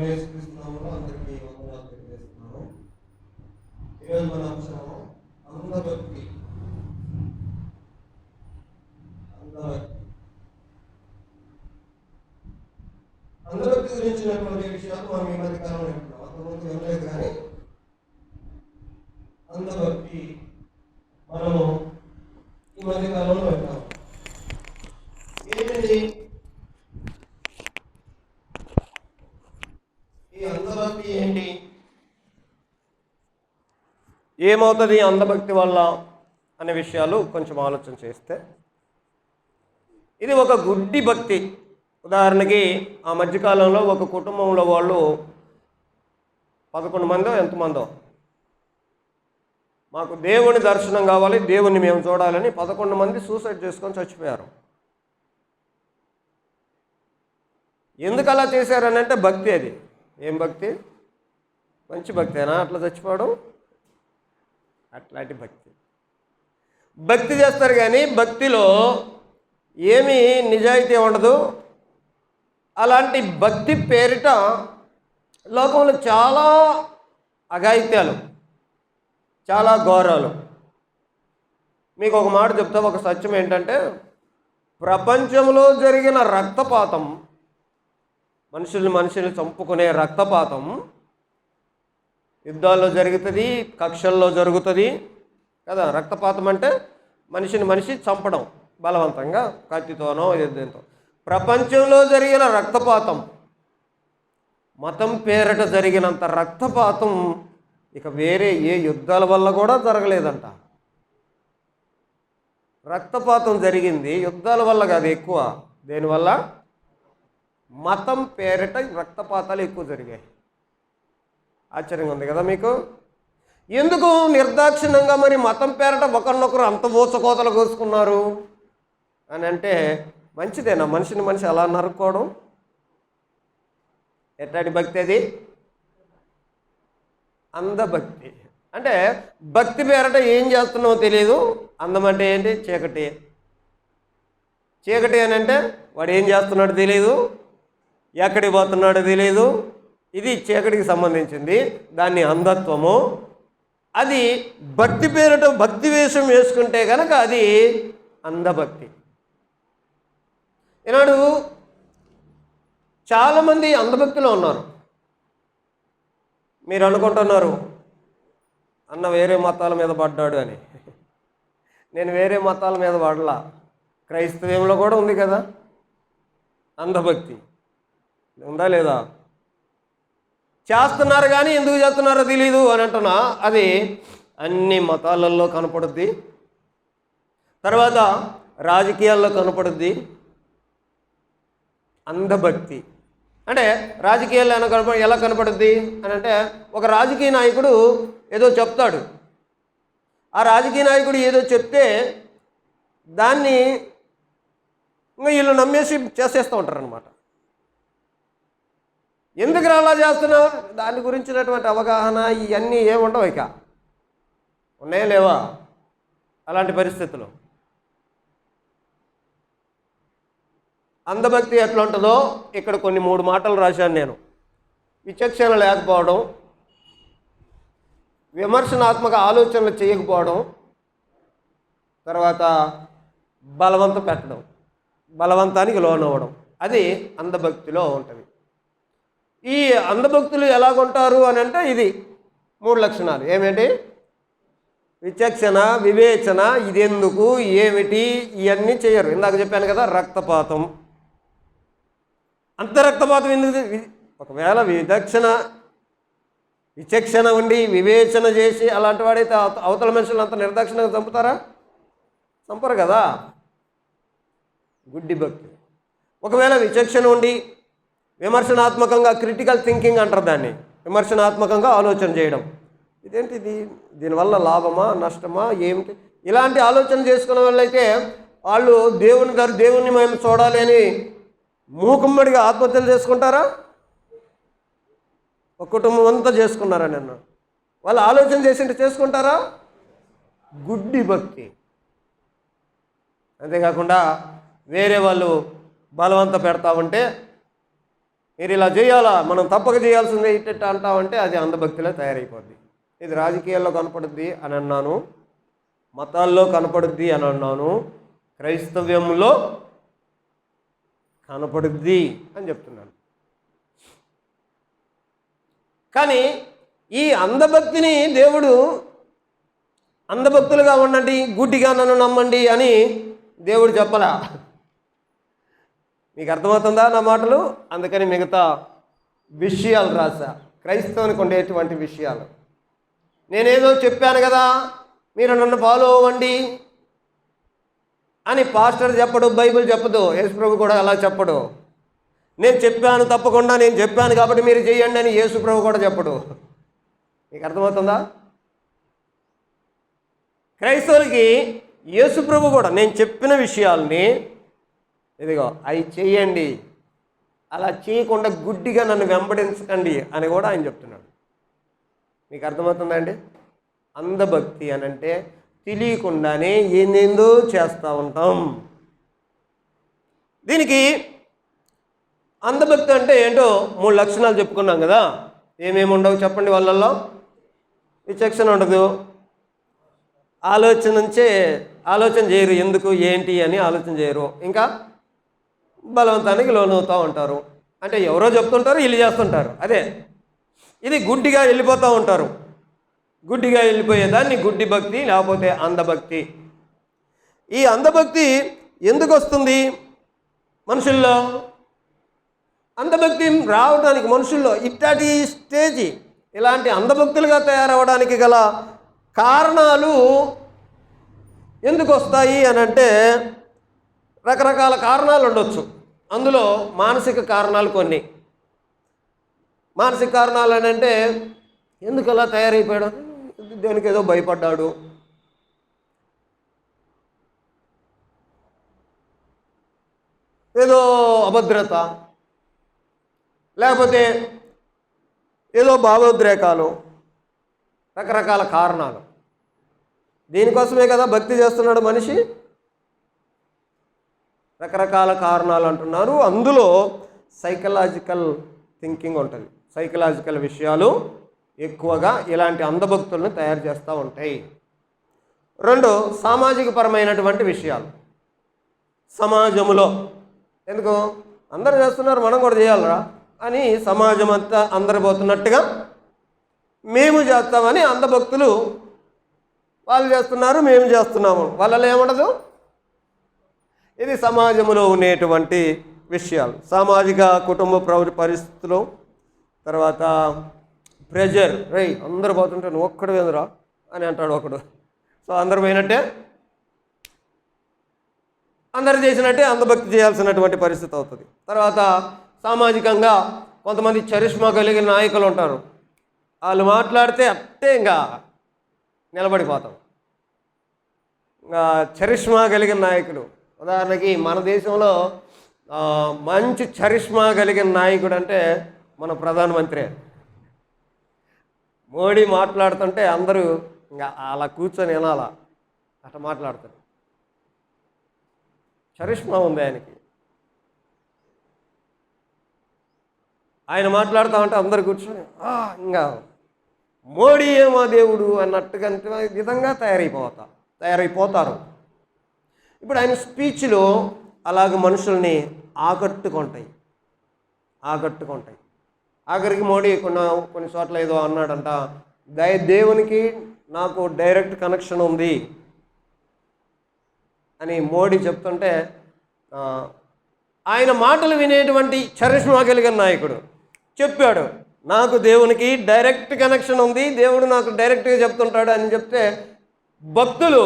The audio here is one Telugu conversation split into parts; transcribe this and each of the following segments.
యేసుక్రీస్తునామములో అందరికీ వందనాలు తెలియజేస్తున్నాను. ఈరోజు మన అంశం అంధభక్తి. అంధభక్తి గురించినటువంటి విషయాలు మనం ఈ మధ్య కాలంలో వింటున్నాం. అంతకుముందు వినలేదు, కానీ అంధభక్తి మనము ఈ మధ్య కాలంలో వింటాం. ఏంటండి ఈ అంధభక్తి? ఏంటి, ఏమవుతుంది అంధభక్తి వల్ల అనే విషయాలు కొంచెం ఆలోచన చేస్తే, ఇది ఒక గుడ్డి భక్తి. ఉదాహరణకి ఆ మధ్యకాలంలో ఒక కుటుంబంలో వాళ్ళు 11 మందో ఎంతమందో మాకు దేవుని దర్శనం కావాలి, దేవుణ్ణి మేము చూడాలని 11 మంది సూసైడ్ చేసుకొని చచ్చిపోయారు. ఎందుకు అలా చేశారని అంటే భక్తి. అది ఏం భక్తి? మంచి భక్తేనా అట్లా చచ్చిపోవడం? అట్లాంటి భక్తి చేస్తారు, కానీ భక్తిలో ఏమీ నిజాయితీ ఉండదు. అలాంటి భక్తి పేరిట లోకంలో చాలా అఘాయిత్యాలు, చాలా ఘోరాలు. మీకు ఒక మాట చెప్తా, ఒక సత్యం ఏంటంటే, ప్రపంచంలో జరిగిన రక్తపాతం, మనుషుల్ని చంపుకునే రక్తపాతం యుద్ధాల్లో జరుగుతుంది, కక్షల్లో జరుగుతుంది కదా. రక్తపాతం అంటే మనిషి చంపడం బలవంతంగా, కత్తితోనో దేంతో. ప్రపంచంలో జరిగిన రక్తపాతం, మతం పేరిట జరిగినంత రక్తపాతం ఇక వేరే ఏ యుద్ధాల వల్ల కూడా జరగలేదంట. రక్తపాతం జరిగింది యుద్ధాల వల్ల కాదు, ఎక్కువ దేనివల్ల? మతం పేరిట రక్తపాతాలు ఎక్కువ జరిగాయి. ఆశ్చర్యంగా ఉంది కదా మీకు? ఎందుకు నిర్దాక్షిణ్యంగా మరి మతం పేరిట ఒకరినొకరు అంత ఊచకోతలు కోసుకున్నారు అని అంటే, మంచిదేనా మనిషి అలా నరుక్కోవడం? ఎట్లాంటి భక్తి అది? అంధభక్తి. అంటే భక్తి పేరట ఏం చేస్తున్నామో తెలియదు. అందం అంటే ఏంటి? చీకటి అని అంటే వాడు ఏం చేస్తున్నాడో తెలియదు, ఎక్కడికి పోతున్నాడో తెలియదు. ఇది చీకటికి సంబంధించింది, దాన్ని అంధత్వము. అది భక్తి పేరట భక్తి వేషం వేసుకుంటే కనుక అది అంధభక్తి. ఈనాడు చాలామంది అంధభక్తిలో ఉన్నారు. మీరు అనుకుంటున్నారు అన్న వేరే మతాల మీద పడ్డాడు అని. నేను వేరే మతాల మీద పడలా. క్రైస్తవ్యంలో కూడా ఉంది కదా అంధభక్తి. ఉందా లేదా? చేస్తున్నారు, కానీ ఎందుకు చేస్తున్నారో తెలీదు అని అంటున్నా. అది అన్ని మతాలలో కనపడుద్ది, తర్వాత రాజకీయాల్లో కనపడుద్ది. అంధభక్తి అంటే రాజకీయాల్లో ఎలా కనపడుద్ది అని అంటే, ఒక రాజకీయ నాయకుడు ఏదో చెప్తాడు. ఆ రాజకీయ నాయకుడు ఏదో చెప్తే దాన్ని ఇంకా వీళ్ళు నమ్మేసి చేసేస్తూ ఉంటారు అనమాట. ఎందుకు అలా చేస్తున్నావు? దాని గురించినటువంటి అవగాహన ఇవన్నీ ఏముండవు. ఇక ఉన్నాయా లేవా అలాంటి పరిస్థితులు? అంధభక్తి ఎట్లా ఉంటుందో ఇక్కడ కొన్ని 3 మాటలు రాశాను నేను. విచక్షణ లేకపోవడం, విమర్శనాత్మక ఆలోచనలు చేయకపోవడం, తర్వాత బలవంతం పెట్టడం, బలవంతానికి లోనవ్వడం. అది అంధభక్తిలో ఉంటుంది. ఈ అంధభక్తులు ఎలాగుంటారు అని అంటే, ఇది 3 లక్షణాలు. ఏమిటి? విచక్షణ, వివేచన, ఇదెందుకు, ఏమిటి, ఇవన్నీ చేయరు. ఇందాక చెప్పాను కదా, రక్తపాతం. అంత రక్తపాతం ఎందుకు? ఒకవేళ విచక్షణ ఉండి వివేచన చేసి అలాంటి వాడైతే అవతల మనుషులు అంత నిర్దాక్షిణంగా చంపుతారా? చంపరు కదా. గుడ్డి భక్తి. ఒకవేళ విచక్షణ ఉండి విమర్శనాత్మకంగా, క్రిటికల్ థింకింగ్ అంటారు దాన్ని, విమర్శనాత్మకంగా ఆలోచన చేయడం. ఇదేంటిది, దీనివల్ల లాభమా నష్టమా ఏమిటి, ఇలాంటి ఆలోచన చేసుకున్న వాళ్ళైతే వాళ్ళు దేవుణ్ణి మేము చూడాలి అని మూకుమ్మడిగా ఆత్మహత్యలు చేసుకుంటారా? ఒక కుటుంబం అంతా చేసుకున్నారా నిన్న? వాళ్ళు ఆలోచన చేసింటే చేసుకుంటారా? గుడ్డి భక్తి. అంతేకాకుండా వేరే వాళ్ళు బలవంత పెడతా ఉంటే మీరు ఇలా చేయాలా, మనం తప్పక చేయాల్సిందే ఇట్ట అంటామంటే అది అంధభక్తిలో తయారైపోద్ది. ఇది రాజకీయాల్లో కనపడుద్ది అని అన్నాను, మతాల్లో కనపడుద్ది అని అన్నాను, క్రైస్తవ్యంలో కనపడుద్ది అని చెప్తున్నాను. కానీ ఈ అంధభక్తిని దేవుడు అంధభక్తులుగా ఉండండి, గుడ్డిగా నన్ను నమ్మండి అని దేవుడు చెప్పలా. మీకు అర్థమవుతుందా నా మాటలు? అందుకని మిగతా విషయాలు రాసా, క్రైస్తవునికి ఉండేటువంటి విషయాలు. నేనేదో చెప్పాను కదా మీరు నన్ను ఫాలో అవ్వండి అని పాస్టర్ చెప్పడు, బైబిల్ చెప్పదు, యేసుప్రభు కూడా అలా చెప్పడు. నేను చెప్పాను తప్పకుండా, నేను చెప్పాను కాబట్టి మీరు చేయండి అని యేసుప్రభు కూడా చెప్పడు. మీకు అర్థమవుతుందా? క్రైస్తవులకి యేసుప్రభు కూడా నేను చెప్పిన విషయాల్ని ఇదిగో అవి చేయండి, అలా చేయకుండా గుడ్డిగా నన్ను వెంబడించకండి అని కూడా ఆయన చెప్తున్నాడు. మీకు అర్థమవుతుందా అండి? అంధభక్తి అని అంటే తెలియకుండానే ఏందేందో చేస్తూ ఉంటాం. దీనికి అంధభక్తి అంటే ఏంటో 3 లక్షణాలు చెప్పుకున్నాం కదా. ఏమేమి ఉండవు చెప్పండి వాళ్ళల్లో? విచక్షణ ఉండదు, ఆలోచన చేయరు, ఎందుకు ఏంటి అని ఆలోచన చేయరు, ఇంకా బలవంతానికి లోనవుతూ ఉంటారు. అంటే ఎవరో చెప్తుంటారు, వీళ్ళు చేస్తుంటారు. అదే ఇది గుడ్డిగా వెళ్ళిపోతూ ఉంటారు. గుడ్డిగా వెళ్ళిపోయేదాన్ని గుడ్డి భక్తి, లేకపోతే అంధభక్తి. ఈ అంధభక్తి ఎందుకు వస్తుంది మనుషుల్లో? అంధభక్తి రావడానికి మనుషుల్లో ఇట్లాంటి స్టేజీ, ఇలాంటి అంధభక్తులుగా తయారవడానికి గల కారణాలు ఎందుకు వస్తాయి అని అంటే రకరకాల కారణాలు ఉండొచ్చు. అందులో మానసిక కారణాలు కొన్ని. మానసిక కారణాలు అని అంటే ఎందుకు అలా తయారైపోయాడు, దేనికి ఏదో భయపడ్డాడు, ఏదో అభద్రత, లేకపోతే ఏదో భావోద్రేకాలు, రకరకాల కారణాలు. దీనికోసమే కదా భక్తి చేస్తున్నాడు మనిషి. రకరకాల కారణాలు అంటున్నారు. అందులో సైకలాజికల్ థింకింగ్ ఉంటుంది. సైకలాజికల్ విషయాలు ఎక్కువగా ఇలాంటి అంధభక్తులను తయారు చేస్తూ ఉంటాయి. 2 సామాజిక పరమైనటువంటి విషయాలు. సమాజంలో ఎందుకు అందరూ చేస్తున్నారు మనం కూడా చేయాలరా అని సమాజం అంతా అందరు పోతున్నట్టుగా మేము చేస్తామని అంధభక్తులు వాళ్ళు చేస్తున్నారు, మేము చేస్తున్నాము. వాళ్ళలో ఏముండదు. ఇది సమాజంలో ఉండేటువంటి విషయాలు. సామాజిక కుటుంబ పరిస్థితులు, తర్వాత ప్రెజర్. అందరు పోతుంటే నువ్వు ఒక్కడు వేదురా అని అంటాడు ఒకడు. సో అందరు పోయినట్టే, అందరు చేసినట్టే అంధభక్తి చేయాల్సినటువంటి పరిస్థితి అవుతుంది. తర్వాత సామాజికంగా కొంతమంది చరిష్మా కలిగిన నాయకులు ఉంటారు. వాళ్ళు మాట్లాడితే అట్టే ఇంకా నిలబడిపోతాం. ఇంకా చరిష్మా కలిగిన నాయకుడు, ఉదాహరణకి మన దేశంలో మంచి చరిష్మా కలిగిన నాయకుడు అంటే మన ప్రధానమంత్రి. మోడీ మాట్లాడుతుంటే అందరూ ఇంకా అలా కూర్చొని వినాలా, అట్లా మాట్లాడతారు. చరిష్మా ఉంది ఆయనకి. ఆయన మాట్లాడుతూ ఉంటే అందరు కూర్చొని ఇంకా మోడీ ఏమో దేవుడు అన్నట్టుగా విధంగా తయారైపోతారు. ఇప్పుడు ఆయన స్పీచ్లో అలాగ మనుషుల్ని ఆకట్టుకుంటాయి. ఆఖరికి మోడీ కొన్ని చోట్ల ఏదో అన్నాడంట, దేవునికి నాకు డైరెక్ట్ కనెక్షన్ ఉంది అని మోడీ చెప్తుంటే ఆయన మాటలు వినేటువంటి చరిష్మా కలిగిన నాయకుడు చెప్పాడు, నాకు దేవునికి డైరెక్ట్ కనెక్షన్ ఉంది, దేవుడు నాకు డైరెక్ట్గా చెప్తుంటాడు అని చెప్తే భక్తులు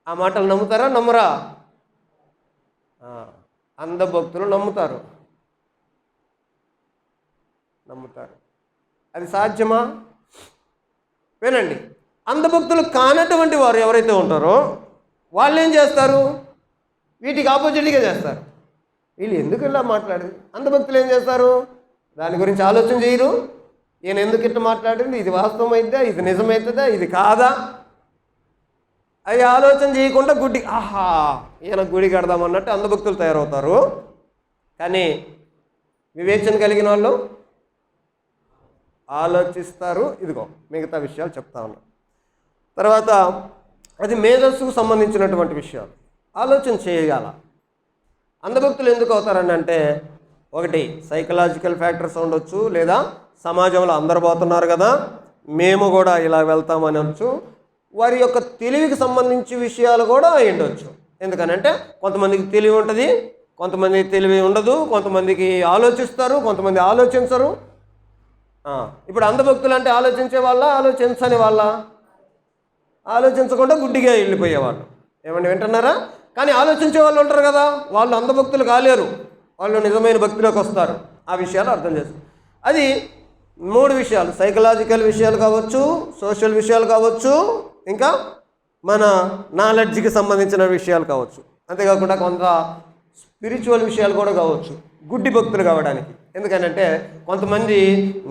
ఆ మాటలు నమ్ముతారా నమ్మరా? అంధభక్తులు నమ్ముతారు. అది సాధ్యమా? వినండి, అంధభక్తులు కానటువంటి వారు ఎవరైతే ఉంటారో వాళ్ళు ఏం చేస్తారు? వీటికి ఆపోజిట్గా చేస్తారు. వీళ్ళు ఎందుకు ఇలా మాట్లాడేది? అంధభక్తులు ఏం చేస్తారు? దాని గురించి ఆలోచన చేయరు. ఈయన ఎందుకు ఇట్లా మాట్లాడింది, ఇది వాస్తవం అయిద్దా, ఇది నిజమవుతుందా, ఇది కాదా, అవి ఆలోచన చేయకుండా ఈయన గుడి కడదామన్నట్టు అంధభక్తులు తయారవుతారు. కానీ వివేచన కలిగిన వాళ్ళు ఆలోచిస్తారు. ఇదిగో మిగతా విషయాలు చెప్తా ఉన్నా. తర్వాత అది మేధస్సుకు సంబంధించినటువంటి విషయాలు, ఆలోచన చేయగల. అంధభక్తులు ఎందుకు అవుతారని అంటే, ఒకటి సైకలాజికల్ ఫ్యాక్టర్స్ ఉండొచ్చు, లేదా సమాజంలో అందరు పోతున్నారు కదా మేము కూడా ఇలా వెళ్తామని అనొచ్చు. వారి యొక్క తెలివికి సంబంధించి విషయాలు కూడా ఉండొచ్చు. ఎందుకనంటే కొంతమందికి తెలివి ఉంటుంది, కొంతమందికి తెలివి ఉండదు, కొంతమందికి ఆలోచిస్తారు, కొంతమంది ఆలోచించరు. ఇప్పుడు అంధభక్తులు అంటే ఆలోచించే వాళ్ళ, ఆలోచించని వాళ్ళ? ఆలోచించకుండా గుడ్డిగా వెళ్ళిపోయేవాళ్ళు. ఏమండి వింటున్నారా? కానీ ఆలోచించే వాళ్ళు ఉంటారు కదా, వాళ్ళు అంధభక్తులు కాలేరు, వాళ్ళు నిజమైన భక్తిలోకి వస్తారు. ఆ విషయాలు అర్థం చేసుకో. అది 3 విషయాలు, సైకలాజికల్ విషయాలు కావచ్చు, సోషల్ విషయాలు కావచ్చు, ఇంకా మన నాలెడ్జ్కి సంబంధించిన విషయాలు కావచ్చు. అంతేకాకుండా కొంత స్పిరిచువల్ విషయాలు కూడా కావచ్చు గుడ్డి భక్తులు కావడానికి. ఎందుకనంటే కొంతమంది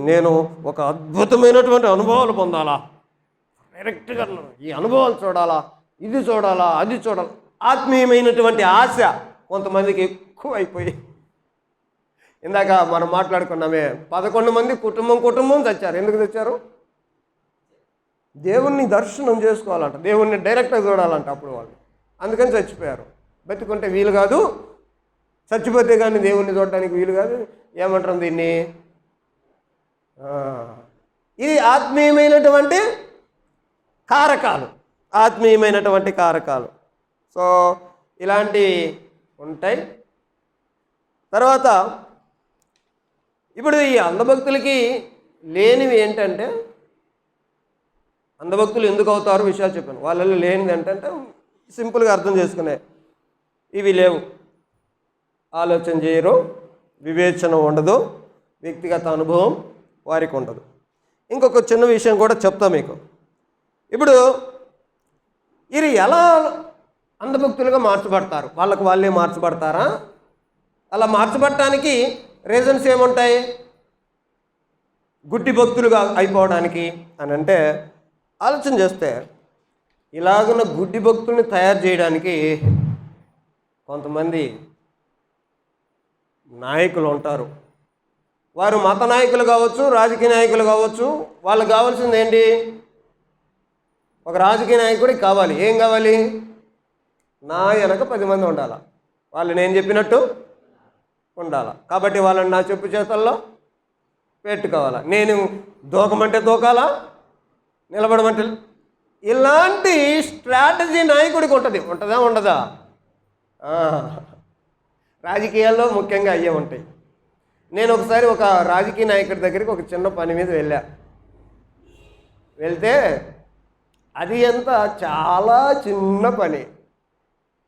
నేను ఒక అద్భుతమైనటువంటి అనుభవాలు పొందాలా, డైరెక్ట్గా ఈ అనుభవాలు చూడాలా, ఇది చూడాలా, అది చూడాలా, ఆత్మీయమైనటువంటి ఆశ కొంతమందికి ఎక్కువ అయిపోయి, ఇందాక మనం మాట్లాడుకున్నామే 11 మంది కుటుంబం చచ్చారు. ఎందుకు చచ్చారు? దేవుణ్ణి దర్శనం చేసుకోవాలంట, దేవుణ్ణి డైరెక్ట్గా చూడాలంట అప్పుడు వాళ్ళు, అందుకని చచ్చిపోయారు. బతికుంటే వీలు కాదు, చచ్చిపోతే కానీ దేవుణ్ణి చూడడానికి వీలు కాదు. ఏమంటారు దీన్ని? ఇది ఆత్మీయమైనటువంటి కారకాలు, ఆత్మీయమైనటువంటి కారకాలు. సో ఇలాంటివి ఉంటాయి. తర్వాత ఇప్పుడు ఈ అంధభక్తులకి లేనివి ఏంటంటే, అంధభక్తులు ఎందుకు అవుతారు విషయాలు చెప్పాను. వాళ్ళలో లేనిది ఏంటంటే సింపుల్గా అర్థం చేసుకునే, ఇవి లేవు. ఆలోచన చేయరు, వివేచన ఉండదు, వ్యక్తిగత అనుభవం వారికి ఉండదు. ఇంకొక చిన్న విషయం కూడా చెప్తా మీకు. ఇప్పుడు ఇది ఎలా అంధభక్తులుగా మార్చబడతారు? వాళ్ళకు వాళ్ళే మార్చబడతారా? అలా మార్చబడటానికి రీజన్స్ ఏముంటాయి గుడ్డి భక్తులుగా అయిపోవడానికి అని అంటే, ఆలోచన చేస్తే ఇలాగున్న గుడ్డి భక్తుల్ని తయారు చేయడానికి కొంతమంది నాయకులు ఉంటారు. వారు మత నాయకులు కావచ్చు, రాజకీయ నాయకులు కావచ్చు. వాళ్ళకి కావాల్సింది ఏంటి? ఒక రాజకీయ నాయకుడికి కావాలి, ఏం కావాలి? నా వెనక 10 మంది ఉండాలి, వాళ్ళు నేను చెప్పినట్టు ఉండాలి. కాబట్టి వాళ్ళని నా చెప్పు చేతల్లో పెట్టుకోవాలా, నేను దూకమంటే దూకాలా, నిలబడమంటే. ఇలాంటి స్ట్రాటజీ నాయకుడికి ఉంటుందా ఉండదా? రాజకీయాల్లో ముఖ్యంగా అయ్యే ఉంటాయి. నేను ఒకసారి ఒక రాజకీయ నాయకుడి దగ్గరికి ఒక చిన్న పని మీద వెళ్తే అది చాలా చిన్న పని.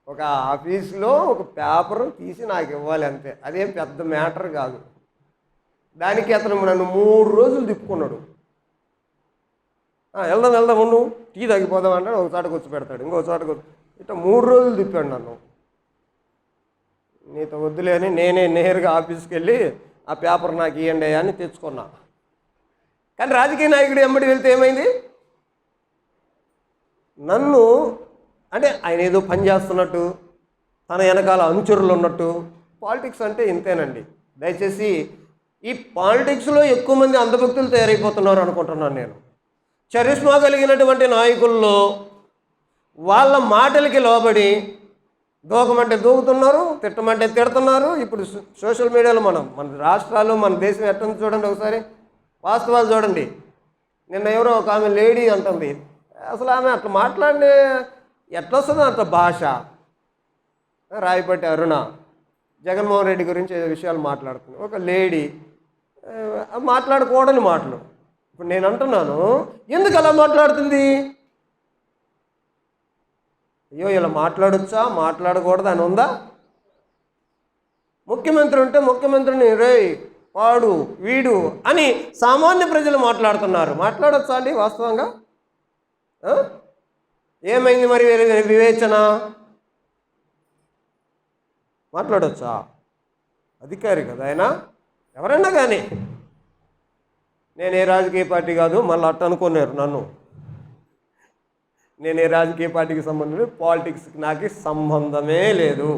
ఒక ఆఫీస్లో ఒక పేపర్ తీసి నాకు ఇవ్వాలి అంతే, అదేం పెద్ద మ్యాటర్ కాదు. దానికి అతను నన్ను 3 రోజులు తిప్పుకున్నాడు. వెళ్దాం ఉండు, టీ తగ్గిపోదాం అంటే ఒక చోట కూర్చో పెడతాడు, ఇంకో చోట ఇట్లా 3 రోజులు తిప్పాడు నన్ను. నీతో వద్దులే అని నేనే నేరుగా ఆఫీస్కి వెళ్ళి ఆ పేపర్ నాకు ఇవ్వండి అని తెచ్చుకున్నా. కానీ రాజకీయ నాయకుడు వెంబడి వెళ్తే ఏమైంది? నన్ను అంటే ఆయన ఏదో పని చేస్తున్నట్టు, తన వెనకాల అనుచరులు ఉన్నట్టు. పాలిటిక్స్ అంటే ఇంతేనండి. దయచేసి ఈ పాలిటిక్స్లో ఎక్కువ మంది అంధభక్తులు తయారైపోతున్నారు అనుకుంటున్నాను నేను. చరిష్మా కలిగినటువంటి నాయకుల్లో వాళ్ళ మాటలకి లోబడి దూకమంటే దూకుతున్నారు, తిట్టమంటే తిడుతున్నారు. ఇప్పుడు సోషల్ మీడియాలో మన రాష్ట్రాలు, మన దేశం ఎట్టుంది చూడండి ఒకసారి, వాస్తవాలు చూడండి. నిన్న ఎవరో ఒక ఆమె లేడీ అంటుంది, అసలు ఆమె అట్లా మాట్లాడిన ఎట్లా వస్తుందో అంత భాష. రాయపట్టి అరుణ జగన్మోహన్ రెడ్డి గురించి విషయాలు మాట్లాడుతుంది, ఒక లేడీ మాట్లాడకూడని మాటలు. ఇప్పుడు నేను అంటున్నాను, ఎందుకు అలా మాట్లాడుతుంది? అయ్యో ఇలా మాట్లాడొచ్చా, మాట్లాడకూడదు అని ఉందా? ముఖ్యమంత్రి ఉంటే ముఖ్యమంత్రిని రేయ్ వాడు వీడు అని సామాన్య ప్రజలు మాట్లాడుతున్నారు. మాట్లాడొచ్చా అండి వాస్తవంగా? ఏమైంది మరి వివేచన? మాట్లాడొచ్చా? అధికారి కదా ఆయన, ఎవరైనా కానీ. నేను ఏ రాజకీయ పార్టీ కాదు, మళ్ళీ అట్ట అనుకున్నారు నన్ను. నేను ఏ రాజకీయ పార్టీకి సంబంధం లేదు, పాలిటిక్స్కి నాకు సంబంధమే లేదు.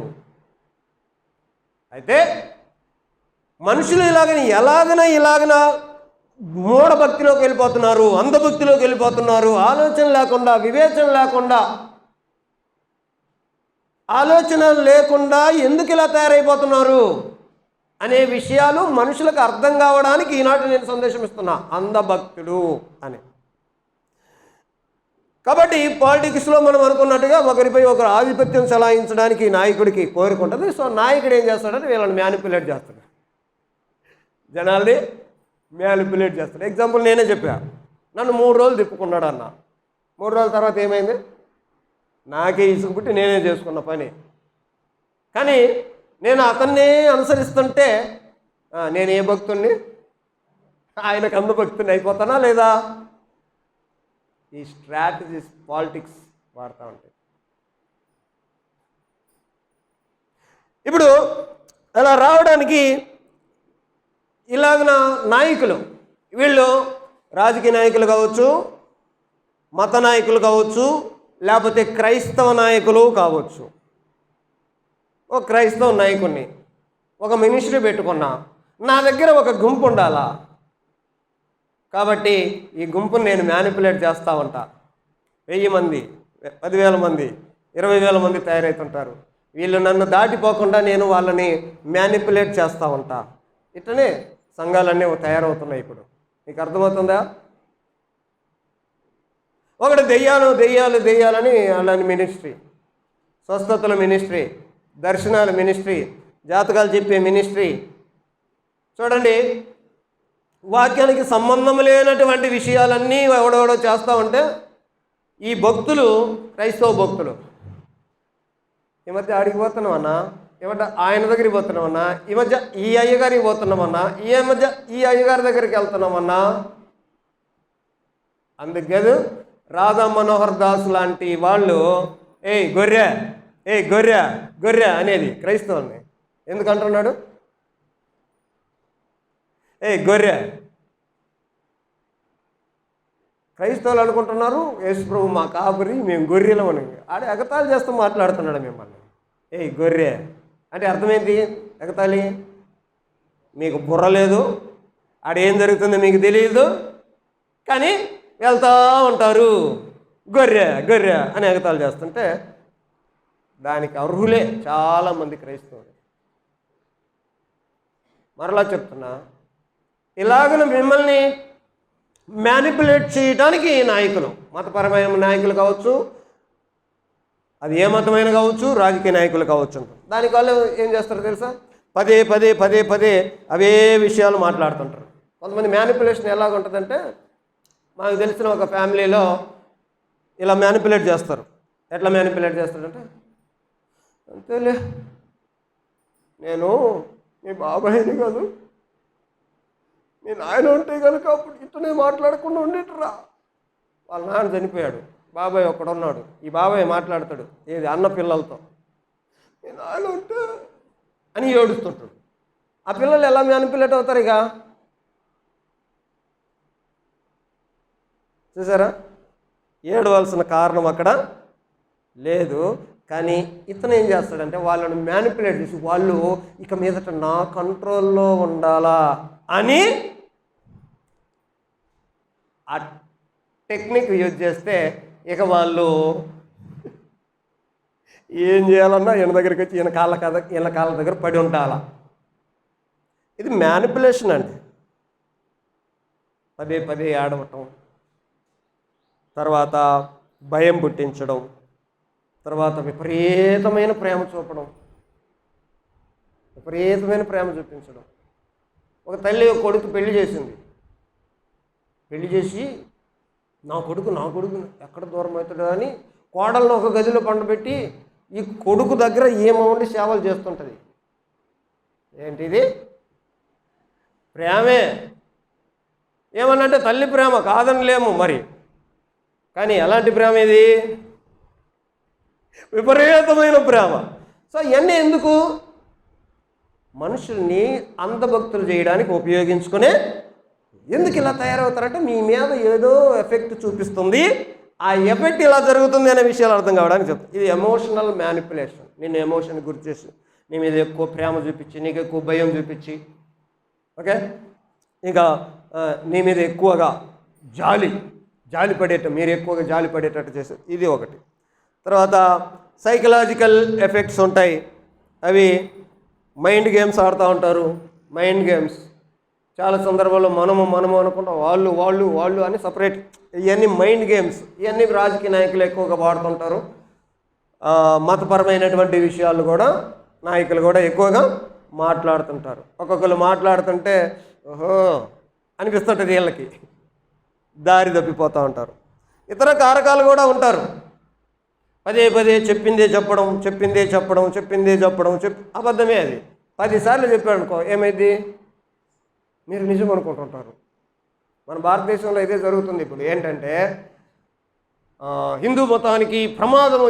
అయితే మనుషులు ఇలాగన మూఢభక్తిలోకి వెళ్ళిపోతున్నారు, అంధభక్తిలోకి వెళ్ళిపోతున్నారు. ఆలోచన లేకుండా, వివేచన లేకుండా, ఆలోచన లేకుండా ఎందుకు ఇలా తయారైపోతున్నారు అనే విషయాలు మనుషులకు అర్థం కావడానికి ఈనాటి నేను సందేశం ఇస్తున్నా, అంధభక్తుడు అని. కాబట్టి పాలిటిక్స్లో మనం అనుకున్నట్టుగా ఒకరిపై ఒకరు ఆధిపత్యం చెలాయించడానికి నాయకుడికి కోరుకుంటుంది. సో నాయకుడు ఏం చేస్తాడంటే వీళ్ళని మ్యానిపులేట్ చేస్తాడు, జనాల్ని మ్యానిపులేట్ చేస్తాడు. ఎగ్జాంపుల్ నేనే చెప్పా, నన్ను 3 రోజులు తిప్పుకున్నాడు అన్న. 3 రోజుల తర్వాత ఏమైంది? నాకే ఇసుగుబుట్టి నేనే చేసుకున్న పని. కానీ నేను అతన్నే అనుసరిస్తుంటే నేను ఏ భక్తుణ్ణి? ఆయనకు అంధభక్తుని అయిపోతానా లేదా? ఈ స్ట్రాటజీస్ పాలిటిక్స్ వాడుతూ ఉంటాయి. ఇప్పుడు అలా రావడానికి ఇలాగన నాయకులు, వీళ్ళు రాజకీయ నాయకులు కావచ్చు, మత నాయకులు కావచ్చు, లేకపోతే క్రైస్తవ నాయకులు కావచ్చు. ఒక క్రైస్తవ నాయకుడిని, ఒక మినిస్ట్రీ పెట్టుకున్నా, నా దగ్గర ఒక గుంపు ఉండాలా, కాబట్టి ఈ గుంపుని నేను మ్యానిపులేట్ చేస్తూ ఉంటా. 1000 మంది, 10,000 మంది, 20,000 మంది తయారవుతుంటారు. వీళ్ళు నన్ను దాటిపోకుండా నేను వాళ్ళని మ్యానిపులేట్ చేస్తూ ఉంటా. ఇట్లనే సంఘాలన్నీ తయారవుతున్నాయి ఇప్పుడు. మీకు అర్థమవుతుందా? ఒకటి దెయ్యాలని అలాంటి మినిస్ట్రీ, స్వస్థతల మినిస్ట్రీ, దర్శనాల మినిస్ట్రీ, జాతకాలు చెప్పే మినిస్ట్రీ. చూడండి, వాక్యానికి సంబంధం లేనటువంటి విషయాలన్నీ ఎవడెవడో చేస్తూ ఉంటే ఈ భక్తులు, క్రైస్తవ భక్తులు, ఈ మధ్య ఆడికి పోతున్నామన్నా, ఈ మధ్య ఆయన దగ్గరికి పోతున్నామన్నా, ఈ మధ్య ఈ అయ్యగారికి పోతున్నామన్నా, ఈ మధ్య ఈ అయ్యగారి దగ్గరికి వెళ్తున్నామన్నా. అందుకేదు రాధా మనోహర్ దాస్ లాంటి వాళ్ళు గొర్రె గొర్రె గొర్రె అనేది క్రైస్తవుల్ని ఎందుకు అంటున్నాడు? గొర్రె. క్రైస్తవులు అనుకుంటున్నారు యేసు ప్రభు మా కాపురి, మేము గొర్రెలం అని. ఆడే ఎగతాళి చేస్తూ మాట్లాడుతున్నాడు మిమ్మల్ని. గొర్రె అంటే అర్థమేంటి? ఎగతాళి. మీకు బుర్ర లేదు, ఆడేం జరుగుతుందో మీకు తెలియదు, కానీ వెళ్తూ ఉంటారు గొర్రె గొర్రె అని ఎగతాళి చేస్తుంటే దానికి అర్హులే చాలామంది క్రైస్తవులు. మరలా చెప్తున్నా, ఇలాగన మిమ్మల్ని మ్యానిపులేట్ చేయడానికి నాయకులు, మతపరమైన నాయకులు కావచ్చు, అది ఏ మతమైన కావచ్చు, రాజకీయ నాయకులు కావచ్చు. దానికి వాళ్ళు ఏం చేస్తారో తెలుసా? పదే పదే పదే పదే అవే విషయాలు మాట్లాడుతుంటారు. కొంతమంది మ్యానిపులేషన్ ఎలాగుంటుందంటే, మాకు తెలిసిన ఒక ఫ్యామిలీలో ఇలా మ్యానిపులేట్ చేస్తారు. ఎట్లా మ్యానిపులేట్ చేస్తారంటే, అంతేలే నేను మీ బాబాయిని కాదు, మీ నాయన ఉంటే కనుక అప్పుడు ఇట్లనే మాట్లాడకుండా ఉండేటరా. వాళ్ళ నాన్న చనిపోయాడు, బాబాయ్ ఒక్కడున్నాడు, ఈ బాబాయ్ మాట్లాడతాడు ఏది అన్న పిల్లలతో, మీ నాయన ఉంటే అని ఏడుస్తుంటాడు. ఆ పిల్లలు ఎలా మ్యానిపులేట్ అవుతారు? ఇక చూసారా, ఏడవలసిన కారణం అక్కడ లేదు. కానీ ఇతను ఏం చేస్తాడంటే వాళ్ళని మ్యానిపులేట్ చేసి వాళ్ళు ఇక మీదట నా కంట్రోల్లో ఉండాలా అని ఆ టెక్నిక్ యూజ్ చేస్తే ఇక వాళ్ళు ఏం చేయాలన్నా ఈయన దగ్గరికి వచ్చి ఈయన కాళ్ళ దగ్గర పడి ఉండాలా. ఇది మ్యానిపులేషన్ అండి. పదే పదే ఆడవటం, తర్వాత భయం పుట్టించడం, తర్వాత విపరీతమైన ప్రేమ చూపడం, విపరీతమైన ప్రేమ చూపించడం. ఒక తల్లి ఒక కొడుకు పెళ్లి చేసింది. పెళ్లి చేసి నా కొడుకు ఎక్కడ దూరం అవుతాడో అని కోడలను ఒక గదిలో పండబెట్టి ఈ కొడుకు దగ్గర ఏమవుండి సేవలు చేస్తుంటుంది. ఏంటిది? ప్రేమే. ఏమన్నంటే తల్లి ప్రేమ కాదనిలేము మరి, కానీ ఎలాంటి ప్రేమ ఇది? విపరీతమైన ప్రేమ. సో ఇవన్నీ ఎందుకు? మనుషుల్ని అంధభక్తులు చేయడానికి ఉపయోగించుకునే. ఎందుకు ఇలా తయారవుతారంటే మీ మీద ఏదో ఎఫెక్ట్ చూపిస్తుంది, ఆ ఎఫెక్ట్ ఇలా జరుగుతుంది అనే విషయాలు అర్థం కావడానికి చెప్తాను. ఇది ఎమోషనల్ మ్యానిపులేషన్. నిన్ను ఎమోషన్ గురి చేసి నీ మీద ఎక్కువ ప్రేమ చూపించి, నీకు ఎక్కువ భయం చూపించి, ఓకే. ఇంకా నీ మీద ఎక్కువగా జాలి పడేటట్టు, మీరు ఎక్కువగా జాలి పడేటట్టు చేస్తారు, ఇది ఒకటి. తర్వాత సైకలాజికల్ ఎఫెక్ట్స్ ఉంటాయి. అవి మైండ్ గేమ్స్ ఆడుతూ ఉంటారు. మైండ్ గేమ్స్ చాలా సందర్భాల్లో మనము అనుకుంటాం, వాళ్ళు అని సపరేట్. ఇవన్నీ మైండ్ గేమ్స్. ఇవన్నీ రాజకీయ నాయకులు ఎక్కువగా వాడుతుంటారు. మతపరమైనటువంటి విషయాలు కూడా నాయకులు కూడా ఎక్కువగా మాట్లాడుతుంటారు. ఒక్కొక్కరు మాట్లాడుతుంటే ఓహో అనిపిస్తుంటుంది, వీళ్ళకి దారి తప్పిపోతూ ఉంటారు. ఇతర కారకాలు కూడా ఉంటారు. పదే చెప్పిందే చెప్పడం అబద్ధమే. అది 10 సార్లు చెప్పాడు అనుకో, ఏమైంది? మీరు నిజం అనుకుంటుంటారు. మన భారతదేశంలో ఇదే జరుగుతుంది ఇప్పుడు. ఏంటంటే హిందూ మతానికి ప్రమాదం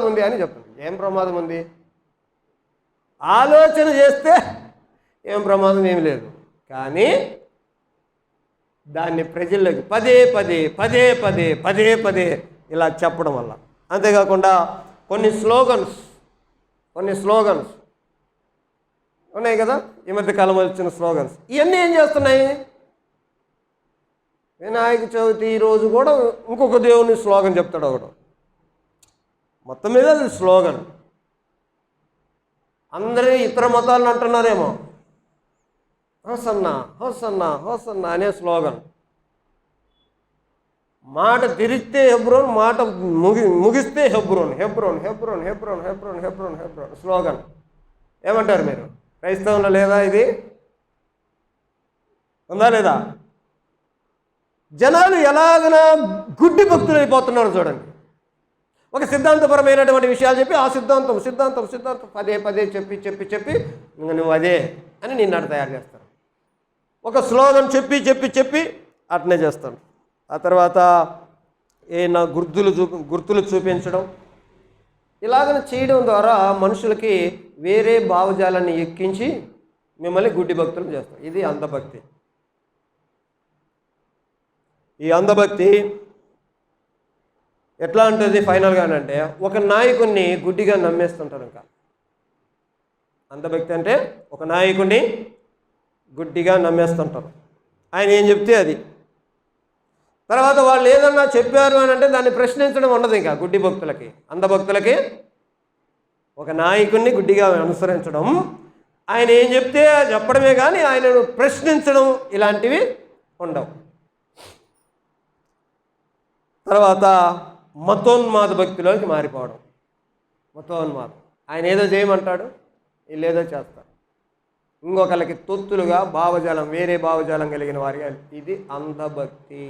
ఉంది అని చెప్తుంది. ఏం ప్రమాదం ఉంది? ఆలోచన చేస్తే ఏం ప్రమాదం ఏమి లేదు. కానీ దాన్ని ప్రజల్లోకి పదే ఇలా చెప్పడం వల్ల. అంతేకాకుండా కొన్ని స్లోగన్స్ ఉన్నాయి కదా, ఈ మధ్య కాలం వచ్చిన స్లోగన్స్. ఇవన్నీ ఏం చేస్తున్నాయి? వినాయక చవితి రోజు కూడా ఇంకొక దేవుని స్లోగన్ చెప్తాడు ఒకడు. మొత్తం మీద అది స్లోగన్. అందరూ ఇతర మతాలను అంటున్నారేమో, హోసన్నా అనే స్లోగన్. మాట తిరిగితే హెబ్రోన్, మాట ముగిస్తే హెబ్రోన్ స్లోగన్. ఏమంటారు మీరు? క్రైస్తవంలో లేదా ఇది? ఉందా లేదా? జనాలు ఎలాగైనా గుడ్డి భక్తులు అయిపోతున్నారు చూడండి. ఒక సిద్ధాంతపరమైనటువంటి విషయాలు చెప్పి ఆ సిద్ధాంతం పదే చెప్పి ఇంకా నువ్వు అదే అని నిన్నటి తయారు చేస్తారు. ఒక స్లోగన్ చెప్పి అట్నే చేస్తాను. ఆ తర్వాత నా గుర్తులు చూపించడం, ఇలాగ చేయడం ద్వారా మనుషులకి వేరే భావజాలాన్ని ఎక్కించి మిమ్మల్ని గుడ్డి భక్తులు చేస్తారు. ఇది అంధభక్తి. ఈ అంధభక్తి ఎట్లా ఉంటుంది ఫైనల్గా అంటే, ఒక నాయకుడిని గుడ్డిగా నమ్మేస్తుంటారు. ఇంకా అంధభక్తి అంటే ఒక నాయకుడిని గుడ్డిగా నమ్మేస్తుంటారు. ఆయన ఏం చెప్తే అది. తర్వాత వాళ్ళు ఏదన్నా చెప్పారు అని అంటే దాన్ని ప్రశ్నించడం ఉండదు. ఇంకా గుడ్డి భక్తులకి, అంధభక్తులకి ఒక నాయకుడిని గుడ్డిగా అనుసరించడం, ఆయన ఏం చెప్తే చెప్పడమే కానీ ఆయనను ప్రశ్నించడం ఇలాంటివి ఉండవు. తర్వాత మతోన్మాద భక్తిలోకి మారిపోవడం. మతోన్మాదం, ఆయన ఏదో చేయమంటాడు, వీళ్ళు ఏదో చేస్తారు. ఇంకొకరికి తొత్తులుగా భావజాలం, వేరే భావజాలం కలిగిన వారి, ఇది అంధభక్తి.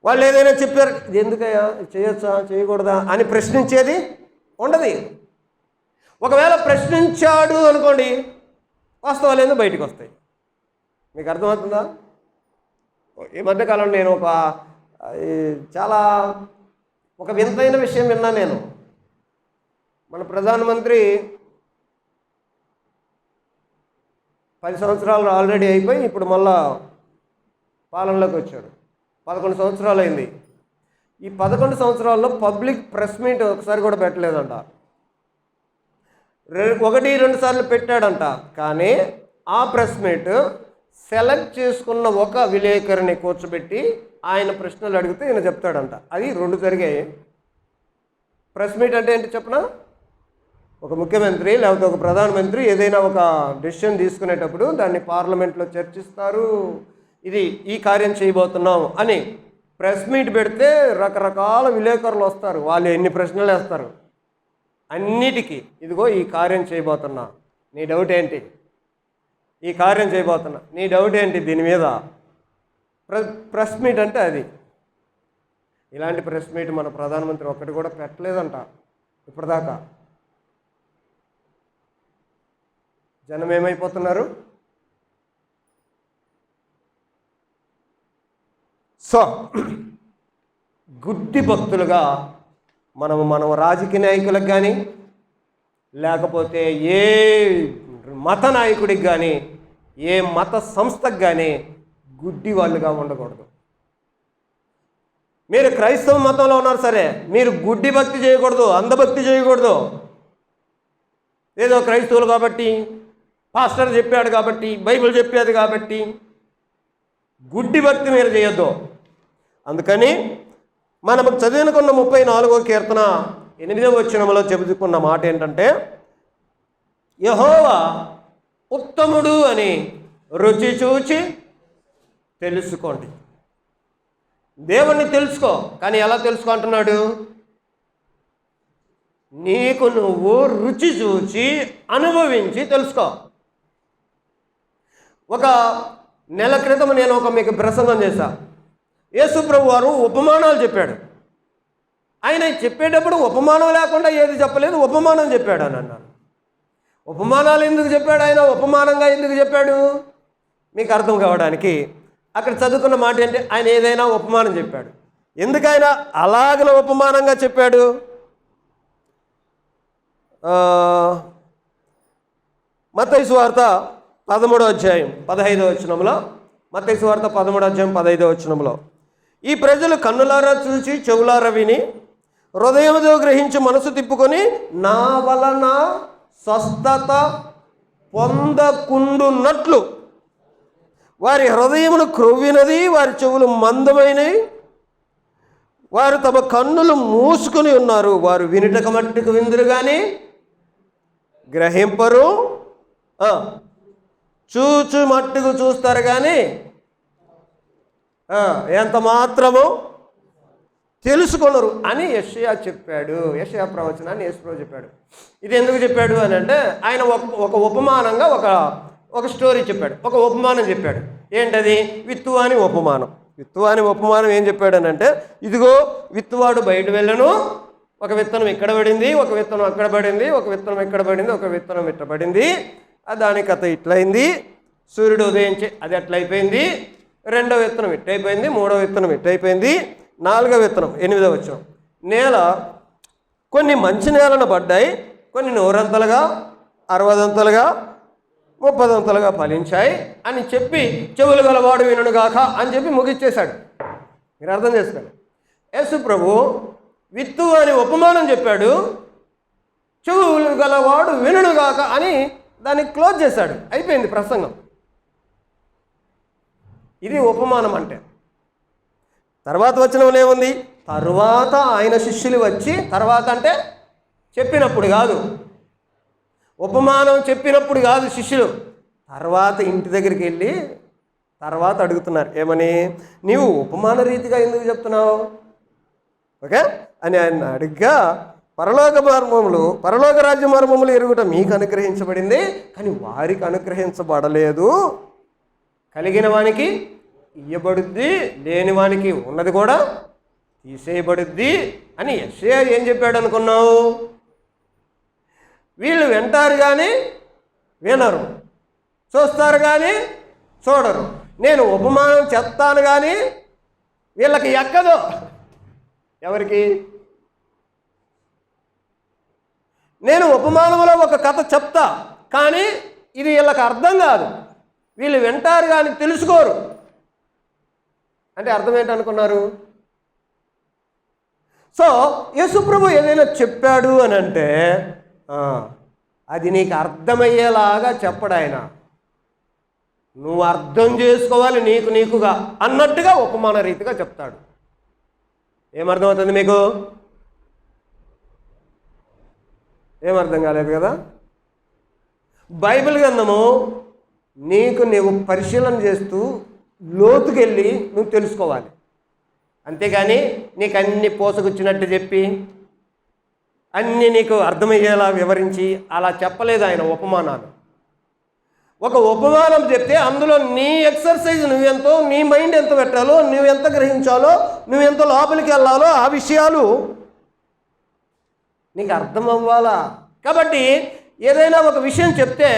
వాళ్ళు ఏదైనా చెప్పారు, ఇది ఎందుకయ్యా, చేయొచ్చా చేయకూడదా అని ప్రశ్నించేది ఉండదు. ఒకవేళ ప్రశ్నించాడు అనుకోండి, వాస్తవాలు ఏందో బయటకు వస్తాయి. మీకు అర్థమవుతుందా? ఈ మధ్యకాలంలో నేను చాలా వింతైన విషయం విన్నాను. నేను మన ప్రధానమంత్రి 10 సంవత్సరాలు ఆల్రెడీ అయిపోయి ఇప్పుడు మళ్ళా పాలనలోకి వచ్చాడు. 11 సంవత్సరాలు అయింది. ఈ 11 సంవత్సరాల్లో పబ్లిక్ ప్రెస్ మీట్ ఒకసారి కూడా పెట్టలేదంట. 1-2 సార్లు పెట్టాడంట. కానీ ఆ ప్రెస్ మీట్ సెలెక్ట్ చేసుకున్న ఒక విలేకరిని కూర్చోబెట్టి ఆయన ప్రశ్నలు అడిగితే ఈయన చెప్తాడంట. అది 2 జరిగాయి. ప్రెస్ మీట్ అంటే ఏంటి చెప్పనా? ఒక ముఖ్యమంత్రి లేకపోతే ఒక ప్రధానమంత్రి ఏదైనా ఒక డెసిషన్ తీసుకునేటప్పుడు దాన్ని పార్లమెంట్లో చర్చిస్తారు. ఇది ఈ కార్యం చేయబోతున్నాం అని ప్రెస్ మీట్ పెడితే రకరకాల విలేకరులు వస్తారు. వాళ్ళు ఎన్ని ప్రశ్నలు వేస్తారు అన్నిటికీ. ఇదిగో ఈ కార్యం చేయబోతున్నా, నీ డౌట్ ఏంటి? ఈ కార్యం చేయబోతున్నా, నీ డౌట్ ఏంటి దీని మీద? ప్రెస్ మీట్ అంటే అది. ఇలాంటి ప్రెస్ మీట్ మన ప్రధానమంత్రి ఒక్కటి కూడా పెట్టలేదంట ఇప్పటిదాకా. జనం ఏమైపోతున్నారు? సో గుడ్డి భక్తులుగా మనం రాజకీయ నాయకులకు కానీ లేకపోతే ఏ మత నాయకుడికి కానీ ఏ మత సంస్థకు కానీ గుడ్డి వాళ్ళుగా ఉండకూడదు. మీరు క్రైస్తవ మతంలో ఉన్నారు సరే, మీరు గుడ్డి భక్తి చేయకూడదు, అంధభక్తి చేయకూడదు. ఏదో క్రైస్తవులు కాబట్టి, పాస్టర్ చెప్పాడు కాబట్టి, బైబిల్ చెప్పేది కాబట్టి గుడ్డి భక్తి మీరు చేయొద్దు. అందుకని మనం చదువుకున్న 34వ కీర్తన 8వ వచనంలో చెబుతున్న మాట ఏంటంటే, యెహోవా ఉత్తముడు అని రుచి చూచి తెలుసుకోండి. దేవుణ్ణి తెలుసుకో. కానీ ఎలా తెలుసుకో అంటున్నాడు? నీకు నువ్వు రుచి చూచి అనుభవించి తెలుసుకో. ఒక నెల క్రితం నేను మీకు ప్రసంగం చేశా. యేసు ప్రభు వారు ఉపమానాలు చెప్పాడు. ఆయన చెప్పేటప్పుడు ఉపమానం లేకుండా ఏది చెప్పలేదు, ఉపమానం చెప్పాడు అని అన్నాను. ఉపమానాలు ఎందుకు చెప్పాడు ఆయన? ఉపమానంగా ఎందుకు చెప్పాడు? మీకు అర్థం కావడానికి అక్కడ చదువుకున్న మాట ఏంటి? ఆయన ఏదైనా ఉపమానం చెప్పాడు. ఎందుకు ఆయన అలాగన ఉపమానంగా చెప్పాడు? మత్తయి సువార్త 13వ అధ్యాయం 15వ వచనంలో, మత్తయి సువార్త 13వ అధ్యాయం 15వ వచనంలో, ఈ ప్రజలు కన్నులారా చూచి చెవులారా విని హృదయముతో గ్రహించి మనసు తిప్పుకొని నా వలన స్వస్థత పొందకుండున్నట్లు వారి హృదయములు క్రొవ్వినది, వారి చెవులు మందమైనవి, వారు తమ కన్నులు మూసుకొని ఉన్నారు. వారు వినుటకు మట్టుకు విందురు కానీ గ్రహింపరు, చూచు మట్టుకు చూస్తారు కానీ ఎంత మాత్రము తెలుసుకొనరు అని యెషయా చెప్పాడు. యెషయా ప్రవచనాన్ని యేసుప్రభు చెప్పాడు. ఇది ఎందుకు చెప్పాడు అని అంటే, ఆయన ఒక ఉపమానంగా ఒక స్టోరీ చెప్పాడు, ఒక ఉపమానం చెప్పాడు. ఏంటది? విత్తువాని ఉపమానం. విత్తువాని ఉపమానం ఏం చెప్పాడు అని అంటే, ఇదిగో విత్తువాడు బయట వెళ్ళను, ఒక విత్తనం ఇక్కడ పడింది, ఒక విత్తనం అక్కడ పడింది, ఒక విత్తనం ఎక్కడ పడింది, ఒక విత్తనం ఇట్ట పడింది, దాని కథ ఇట్లయింది. సూర్యుడు ఉదయించి అది అట్లయిపోయింది. రెండవ విత్తనం ఇట్టయిపోయింది, మూడవ విత్తనం ఇట్టయిపోయింది, నాలుగవ విత్తనం 8వ వచనం, నేల కొన్ని మంచి నేలను పడ్డాయి, కొన్ని 100 60 30 ఫలించాయి అని చెప్పి చెవులు గలవాడు వినుగాక అని చెప్పి ముగిచ్చేశాడు. మీరు అర్థం చేసుకోండి. యేసు ప్రభు విత్తు అని ఉపమానం చెప్పాడు, చెవులు గలవాడు వినుగాక అని దాన్ని క్లోజ్ చేశాడు. అయిపోయింది ప్రసంగం. ఇది ఉపమానం అంటే. తర్వాత వచనంలో ఏముంది? తరువాత ఆయన శిష్యులు వచ్చి, తర్వాత అంటే చెప్పినప్పుడు కాదు, ఉపమానం చెప్పినప్పుడు కాదు, శిష్యులు తర్వాత ఇంటి దగ్గరికి వెళ్ళి తర్వాత అడుగుతున్నారు, ఏమని? నీవు ఉపమాన రీతిగా ఎందుకు చెప్తున్నావు? ఓకే అని ఆయన అడిగ్గా, పరలోక రాజ్య మర్మములు ఎరుగుట మీకు అనుగ్రహించబడింది, కానీ వారికి అనుగ్రహించబడలేదు. కలిగిన వానికి ఇయ్యబడుద్ది, లేని వానికి ఉన్నది కూడా తీసేయబడుద్ది అని యెషయా ఏం చెప్పాడు అనుకున్నావు? వీళ్ళు వింటారు కానీ వినరు, చూస్తారు కానీ చూడరు. నేను ఉపమానం చెప్తాను కానీ వీళ్ళకి ఎక్కదు. ఎవరికి? నేను ఉపమానంలో ఒక కథ చెప్తా కానీ ఇది వీళ్ళకి అర్థం కాదు, వీళ్ళు వింటారు కానీ తెలుసుకోరు. అంటే అర్థం ఏంటనుకున్నారు? సో యేసుప్రభు ఏదైనా చెప్పాడు అని అంటే అది నీకు అర్థమయ్యేలాగా చెప్పడు ఆయన. నువ్వు అర్థం చేసుకోవాలి నీకుగా అన్నట్టుగా ఉపమాన రీతిగా చెప్తాడు. ఏమర్థమవుతుంది మీకు? ఏమర్థం కాలేదు కదా? బైబిల్ గ్రంథము నీవు పరిశీలన చేస్తూ లోతుకెళ్ళి నువ్వు తెలుసుకోవాలి. అంతేగాని నీకు అన్ని పోసగుచ్చినట్టు చెప్పి అన్నీ నీకు అర్థమయ్యేలా వివరించి అలా చెప్పలేదు ఆయన ఉపమానాలు. ఒక ఉపమానం చెప్తే అందులో నీ ఎక్సర్సైజ్ నువ్వెంతో, నీ మైండ్ ఎంత పెట్టాలో, నువ్వెంత గ్రహించాలో, నువ్వెంత లోపలికి వెళ్ళాలో ఆ విషయాలు నీకు అర్థం అవ్వాలా. కాబట్టి ఏదైనా ఒక విషయం చెప్తే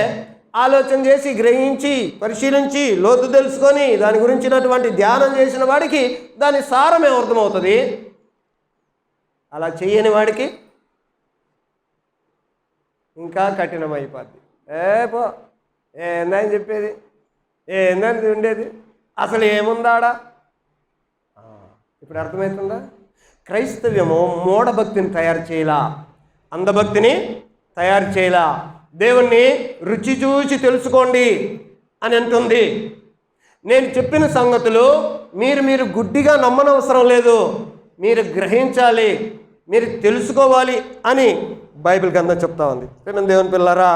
ఆలోచన చేసి, గ్రహించి, పరిశీలించి, లోతు తెలుసుకొని దాని గురించినటువంటి ధ్యానం చేసిన వాడికి దాని సారం ఏమర్థమవుతుంది. అలా చేయని వాడికి ఇంకా కఠినమైపోద్ది. పో ఏందని చెప్పేది, ఏందని ఉండేది, అసలు ఏముందాడా? ఇప్పుడు అర్థమవుతుందా? క్రైస్తవ్యము మూఢభక్తిని తయారు చేయలా, అంధభక్తిని తయారు చేయలా, దేవుణ్ణి రుచి చూచి తెలుసుకోండి అని అంటుంది. నేను చెప్పిన సంగతులు మీరు గుడ్డిగా నమ్మనవసరం లేదు, మీరు గ్రహించాలి, మీరు తెలుసుకోవాలి అని బైబిల్ గ్రంథం చెప్తా ఉంది. దేవుని పిల్లరా,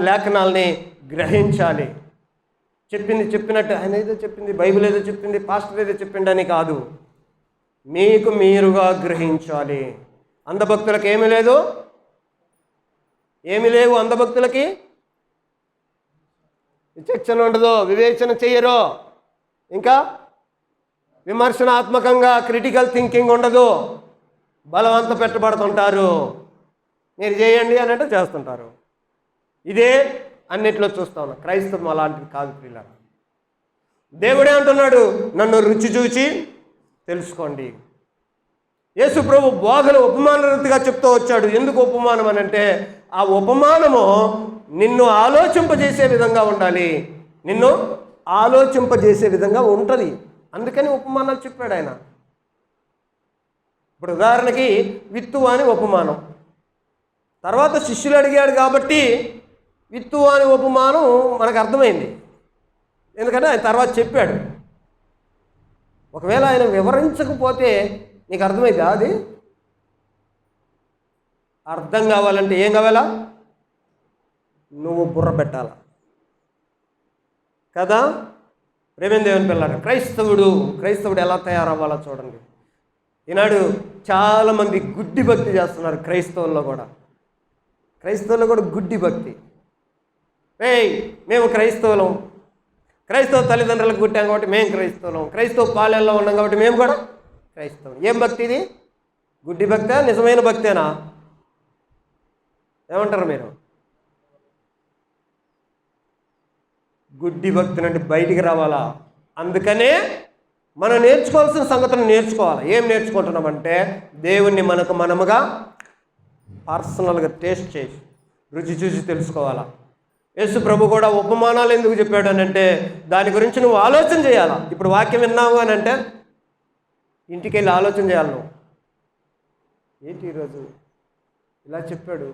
లేఖనాల్ని గ్రహించాలి. చెప్పినట్టు ఆయన ఏదో చెప్పింది, బైబిల్ ఏదో చెప్పింది, పాస్టర్ ఏదో చెప్పిండని కాదు, మీకు మీరుగా గ్రహించాలి. అంధభక్తులకు ఏమీ లేదు, ఏమీ లేవు. అంధభక్తులకి విచక్షణ ఉండదు, వివేచన చెయ్యరు, ఇంకా విమర్శనాత్మకంగా క్రిటికల్ థింకింగ్ ఉండదు, బలవంత పెట్టబడుతుంటారు. మీరు చేయండి అని అంటే చేస్తుంటారు. ఇదే అన్నిట్లో చూస్తా ఉన్నా. క్రైస్తవం అలాంటిది కాదు పిల్లలు. దేవుడే అంటున్నాడు, నన్ను రుచి చూచి తెలుసుకోండి. యేసు ప్రభు బోధలు ఉపమాన రీతిగా చెప్తూ వచ్చాడు. ఎందుకు ఉపమానం అని అంటే, ఆ ఉపమానము నిన్ను ఆలోచింపజేసే విధంగా ఉండాలి, నిన్ను ఆలోచింపజేసే విధంగా ఉంటుంది. అందుకని ఉపమానాలు చెప్పాడు ఆయన. ఇప్పుడు ఉదాహరణకి విత్తు అని ఉపమానం, తర్వాత శిష్యులు అడిగాడు కాబట్టి విత్తు అని ఉపమానం మనకు అర్థమైంది, ఎందుకంటే ఆయన తర్వాత చెప్పాడు. ఒకవేళ ఆయన వివరించకపోతే నీకు అర్థమైందా? అది అర్థం కావాలంటే ఏం కావాలా? నువ్వు బుర్ర పెట్టాలా కదా. ప్రేమ దేవుని పిల్లలు, క్రైస్తవుడు ఎలా తయారవ్వాలో చూడండి. ఈనాడు చాలామంది గుడ్డి భక్తి చేస్తున్నారు. క్రైస్తవుల్లో కూడా గుడ్డి భక్తి. మేము క్రైస్తవులం, క్రైస్తవ తల్లిదండ్రులకు పుట్టాం కాబట్టి మేము క్రైస్తవులం, క్రైస్తవ పాలెల్లో ఉన్నాం కాబట్టి మేము కూడా క్రైస్తవం. ఏం భక్తి ఇది? గుడ్డి భక్తే, నిజమైన భక్తేనా? ఏమంటారు మీరు? గుడ్డి భక్తి నుండి బయటికి రావాలా. అందుకనే మనం నేర్చుకోవాల్సిన సంగతులు నేర్చుకోవాలి. ఏం నేర్చుకుంటున్నామంటే, దేవుణ్ణి మనముగా పర్సనల్గా టేస్ట్ చేసి రుచి చూసి తెలుసుకోవాలా. యేసు ప్రభు కూడా ఉపమానాలు ఎందుకు చెప్పాడు అని అంటే, దాని గురించి నువ్వు ఆలోచన చేయాలా. ఇప్పుడు వాక్యం విన్నావు అని అంటే ఇంటికి వెళ్ళి ఆలోచన చేయాలి. నువ్వు ఏంటి ఈరోజు ఇలా చెప్పాడు,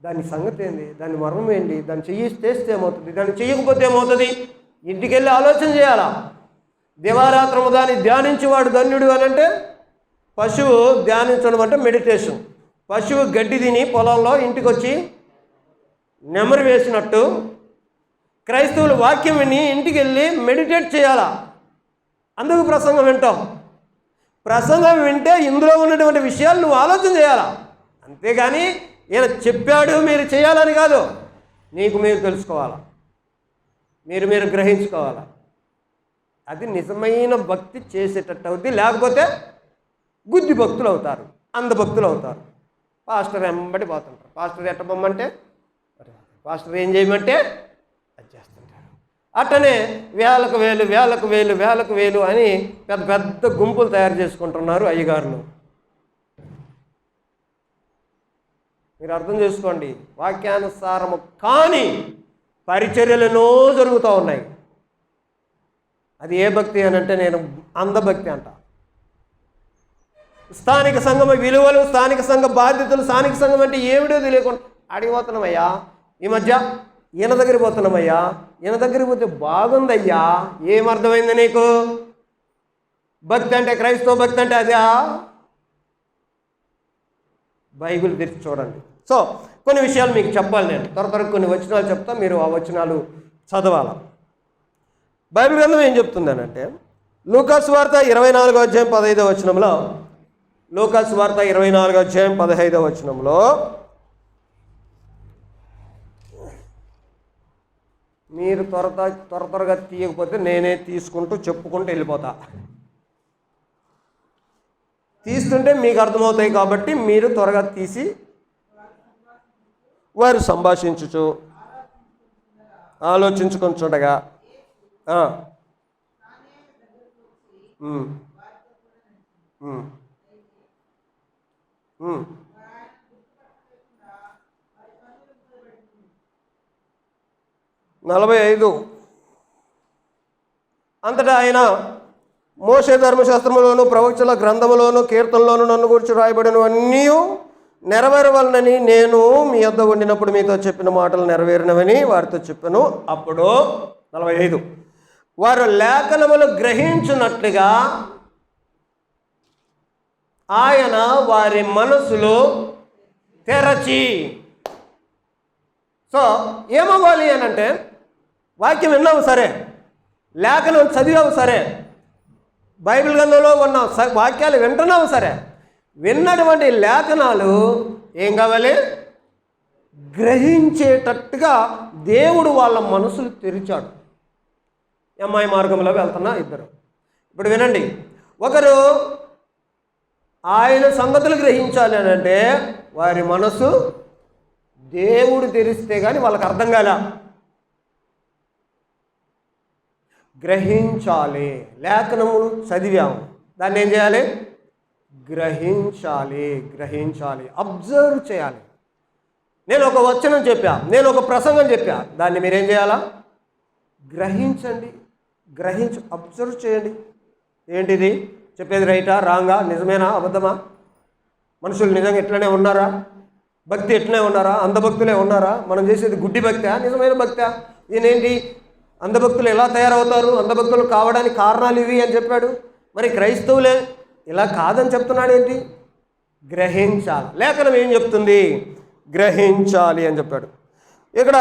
దాని సంగతి ఏంది, దాని మర్మం ఏంటి, దాన్ని చేస్తే ఏమవుతుంది, దాన్ని చెయ్యకపోతే ఏమవుతుంది, ఇంటికి వెళ్ళి ఆలోచన చేయాలా. దివారాత్రము దాన్ని ధ్యానించేవాడు ధన్యుడు అని అంటే, పశువు ధ్యానించడం అంటే మెడిటేషన్. పశువు గడ్డి తిని పొలంలో ఇంటికి వచ్చి నెమరు వేసినట్టు క్రైస్తవులు వాక్యం విని ఇంటికి వెళ్ళి మెడిటేట్ చేయాలా. అందుకు ప్రసంగం వింటాం. ప్రసంగం వింటే ఇందులో ఉన్నటువంటి విషయాలు నువ్వు ఆలోచన చేయాలా. అంతేగాని ఈయన చెప్పాడు మీరు చేయాలని కాదు, నీకు మీరు తెలుసుకోవాలా, మీరు గ్రహించుకోవాలా. అది నిజమైన భక్తి చేసేటట్టు అవుద్ది. లేకపోతే గుడ్డి భక్తులు అవుతారు, అంధభక్తులు అవుతారు. పాస్టర్ వెంబడి పోతుంటారు. పాస్టర్ ఎట్ట బొమ్మంటే పాస్టర్ ఏం చేయమంటే అది చేస్తుంటారు. అట్టనే వేలకు వేలు అని పెద్ద గుంపులు తయారు చేసుకుంటున్నారు అయ్యగారులు. మీరు అర్థం చేసుకోండి, వాక్యానుసారము కానీ పరిచర్యలు జరుగుతూ ఉన్నాయి. అది ఏ భక్తి అని అంటే, నేను అంధభక్తి అంట. స్థానిక సంఘం విలువలు, స్థానిక సంఘ బాధ్యతలు, స్థానిక సంఘం అంటే ఏమిటో తెలియకుండా అడిగిపోతున్నామయ్యా. ఈ మధ్య ఈయన దగ్గరికి పోతున్నామయ్యా, ఈయన దగ్గరికి పోతే బాగుందయ్యా. ఏమర్థమైంది నీకు? భక్తి అంటే, క్రైస్తవ భక్తి అంటే అదే? బైబిల్ తెరిచి చూడండి. సో కొన్ని విషయాలు మీకు చెప్పాలి. నేను త్వరగా కొన్ని వచనాలు చెప్తా, మీరు ఆ వచనాలు చదవాలి. బైబిల్ గ్రంథం ఏం చెప్తుందనంటే, లూకాసు వార్త 24వ అధ్యాయం 15వ వచనంలో, లూకాసు వార్త 24వ అధ్యాయం 15వ వచనంలో, మీరు త్వరగా తీయకపోతే నేనే తీసుకుంటూ చెప్పుకుంటూ వెళ్ళిపోతా. తీస్తుంటే మీకు అర్థమవుతాయి కాబట్టి మీరు త్వరగా తీసి, వారు సంభాషించుచు ఆలోచించుకొంచుండగా నలభై 45 అంతటా ఆయన, మోషే ధర్మశాస్త్రములోను ప్రవక్తల గ్రంథములోను కీర్తనలోను నన్ను గురించి రాయబడినవన్నీ నెరవేరవలనని నేను మీ యొద్ద ఉండినప్పుడు మీతో చెప్పిన మాటలు నెరవేరినవని వారితో చెప్పాను. అప్పుడు 45 వారు లేఖనములు గ్రహించున్నట్లుగా ఆయన వారి మనసులో తెరచి. సో ఏమవ్వాలి అని అంటే, వాక్యం విన్నాము సరే, లేఖనం చదివాము సరే, బైబిల్ గ్రంథంలో ఉన్న వాక్యాలు వింటున్నాము సరే, విన్నటువంటి లేఖనాలు ఏం కావాలి? గ్రహించేటట్టుగా దేవుడు వాళ్ళ మనసులు తెరిచాడు. అమ్మాయి మార్గంలో వెళ్తున్నా ఇద్దరు. ఇప్పుడు వినండి, ఒకరు ఆయన సంగతులు గ్రహించాలి అని అంటే వారి మనసు దేవుడు తెరిస్తే కానీ వాళ్ళకి అర్థం కాలే. గ్రహించాలి, లేఖనములు చదివాము, దాన్ని ఏం చేయాలి? గ్రహించాలి, అబ్జర్వ్ చేయాలి. నేను ఒక వచనం చెప్పా, నేను ఒక ప్రసంగం చెప్పా, దాన్ని మీరేం చేయాలా? గ్రహించండి, అబ్జర్వ్ చేయండి. ఏంటిది చెప్పేది? రైటా, రాంగా, నిజమేనా, అబద్ధమా? మనుషులు నిజంగా ఎట్లనే ఉన్నారా? భక్తి ఎట్లనే ఉన్నారా? అంధభక్తులే ఉన్నారా? మనం చేసేది గుడ్డి భక్తా, నిజమైన భక్తా? ఈయనేంటి అంధభక్తులు ఎలా తయారవుతారు, అంధభక్తులు కావడానికి కారణాలు ఇవి అని చెప్పాడు. మరి క్రైస్తవులే ఇలా కాదని చెప్తున్నాడు ఏంటి? గ్రహించాలి. లేఖనం ఏం చెప్తుంది? గ్రహించాలి అని చెప్పాడు. ఇక్కడ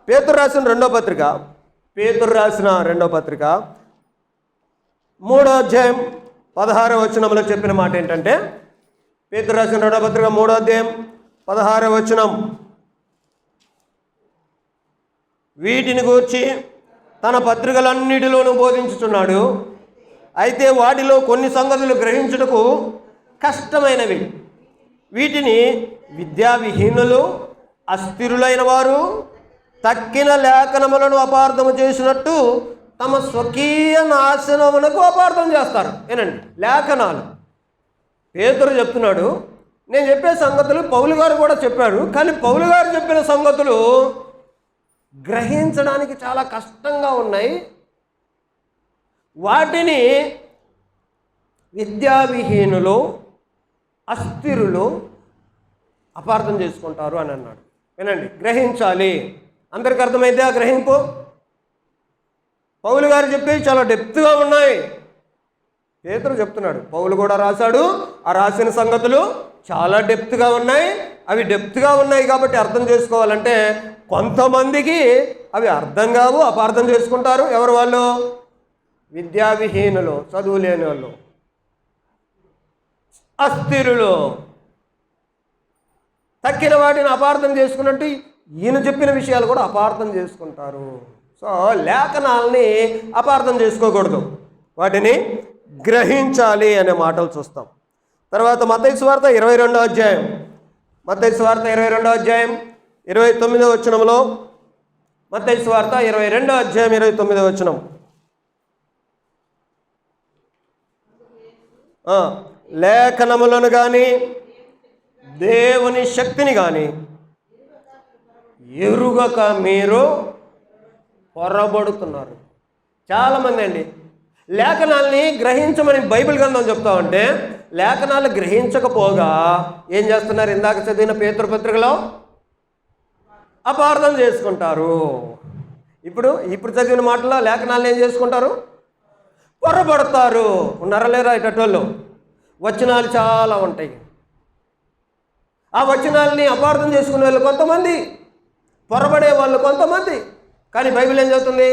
పేతురు రాసిన రెండో పత్రిక 3వ అధ్యాయం 16వ వచనంలో చెప్పిన మాట ఏంటంటే, పేతురు రాసిన రెండో పత్రిక 3వ అధ్యాయం 16వ వచనం, వీటిని గూర్చి తన పత్రికలన్నిటిలోనూ బోధించుచున్నాడు. అయితే వాటిలో కొన్ని సంగతులు గ్రహించుటకు కష్టమైనవి. వీటిని విద్యావిహీనులు, అస్థిరులైన వారు తక్కిన లేఖనములను అపార్థము చేసినట్టు తమ స్వకీయ నాశనమునకు అపార్థం చేస్తారు. ఏనండి, లేఖనాలు పేతురు చెప్తున్నాడు. నేను చెప్పే సంగతులు పౌలు గారు కూడా చెప్పారు, కానీ పౌలు గారు చెప్పిన సంగతులు గ్రహించడానికి చాలా కష్టంగా ఉన్నాయి. వాటిని విద్యావిహీనులు, అస్థిరులు అపార్థం చేసుకుంటారు అని అన్నాడు. వినండి, గ్రహించాలి. అందరికి అర్థమైతే ఆ గ్రహింపు? పౌలు గారు చెప్పేవి చాలా డెప్త్గా ఉన్నాయి. పేతురు చెప్తున్నాడు, పౌలు కూడా రాశాడు, ఆ రాసిన సంగతులు చాలా డెప్త్గా ఉన్నాయి. అవి డెప్త్గా ఉన్నాయి కాబట్టి అర్థం చేసుకోవాలంటే కొంతమందికి అవి అర్థం కావు, అపార్థం చేసుకుంటారు. ఎవరు వాళ్ళు? విద్యావిహీనులు, చదువు లేని వాళ్ళు, అస్థిరులు. తక్కిన వాటిని అపార్థం చేసుకున్నట్టు ఈయన చెప్పిన విషయాలు కూడా అపార్థం చేసుకుంటారు. సో లేఖనాలని అపార్థం చేసుకోకూడదు, వాటిని గ్రహించాలి అనే మాటలు చూస్తాం. తర్వాత మత్తయి సువార్త 22వ అధ్యాయం, 29వ వచనంలో, మత్తయి సువార్త 22వ అధ్యాయం 29వ వచనం, లేఖనములను కానీ దేవుని శక్తిని కానీ ఎరుగక మీరు పొరబడుతున్నారు. చాలామంది అండి లేఖనాల్ని గ్రహించమని బైబిల్ గ్రంథం చెప్తా ఉంటే లేఖనాలు గ్రహించకపోగా ఏం చేస్తున్నారు? ఇందాక చదివిన పేతురు పత్రికలో అపార్థం చేసుకుంటారు. ఇప్పుడు చదివిన మాటల్లో లేఖనాలను ఏం చేసుకుంటారు? పొరబడతారు. ఉన్నారా లేరా ఇటోళ్ళు? వచనాలు చాలా ఉంటాయి. ఆ వచనాలని అపార్థం చేసుకునే వాళ్ళు కొంతమంది, పొరబడే వాళ్ళు కొంతమంది. కానీ బైబిల్ ఏం చెబుతుంది?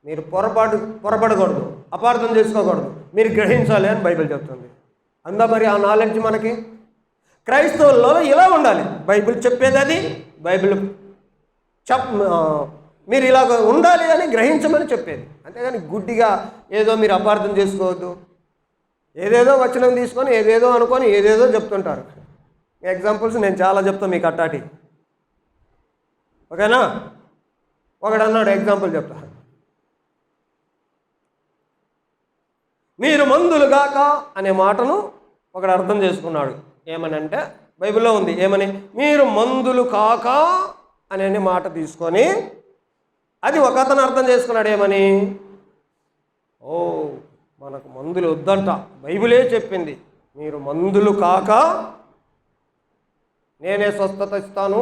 మీరు పొరపడకూడదు, అపార్థం చేసుకోకూడదు, మీరు గ్రహించాలి అని బైబిల్ చెప్తుంది. అందా మరి ఆ నాలెడ్జ్ మనకి క్రైస్తవుల్లో ఇలా ఉండాలి. బైబిల్ చెప్పేది అది, బైబిల్ మీరు ఇలాగ ఉండాలి అని గ్రహించమని చెప్పేది. అంతేగాని గుడ్డిగా ఏదో మీరు అపార్థం చేసుకోవద్దు. ఏదేదో వచనం తీసుకొని ఏదేదో అనుకొని ఏదేదో చెప్తుంటారు. ఎగ్జాంపుల్స్ నేను చాలా చెప్తాను మీకు అట్టాటి. ఓకేనా? ఒకడు అన్నాడు, ఎగ్జాంపుల్ చెప్తా. మీరు మందులు గాక అనే మాటను ఒకడు అర్థం చేసుకున్నాడు. ఏమని అంటే బైబిల్లో ఉంది, ఏమని? మీరు మందులు కాక అనే మాట తీసుకొని అది ఒక అతను అర్థం చేసుకున్నాడు. ఏమని? ఓ మనకు మందులు వద్దంట, బైబిలే చెప్పింది మీరు మందులు కాక నేనే స్వస్థత ఇస్తాను,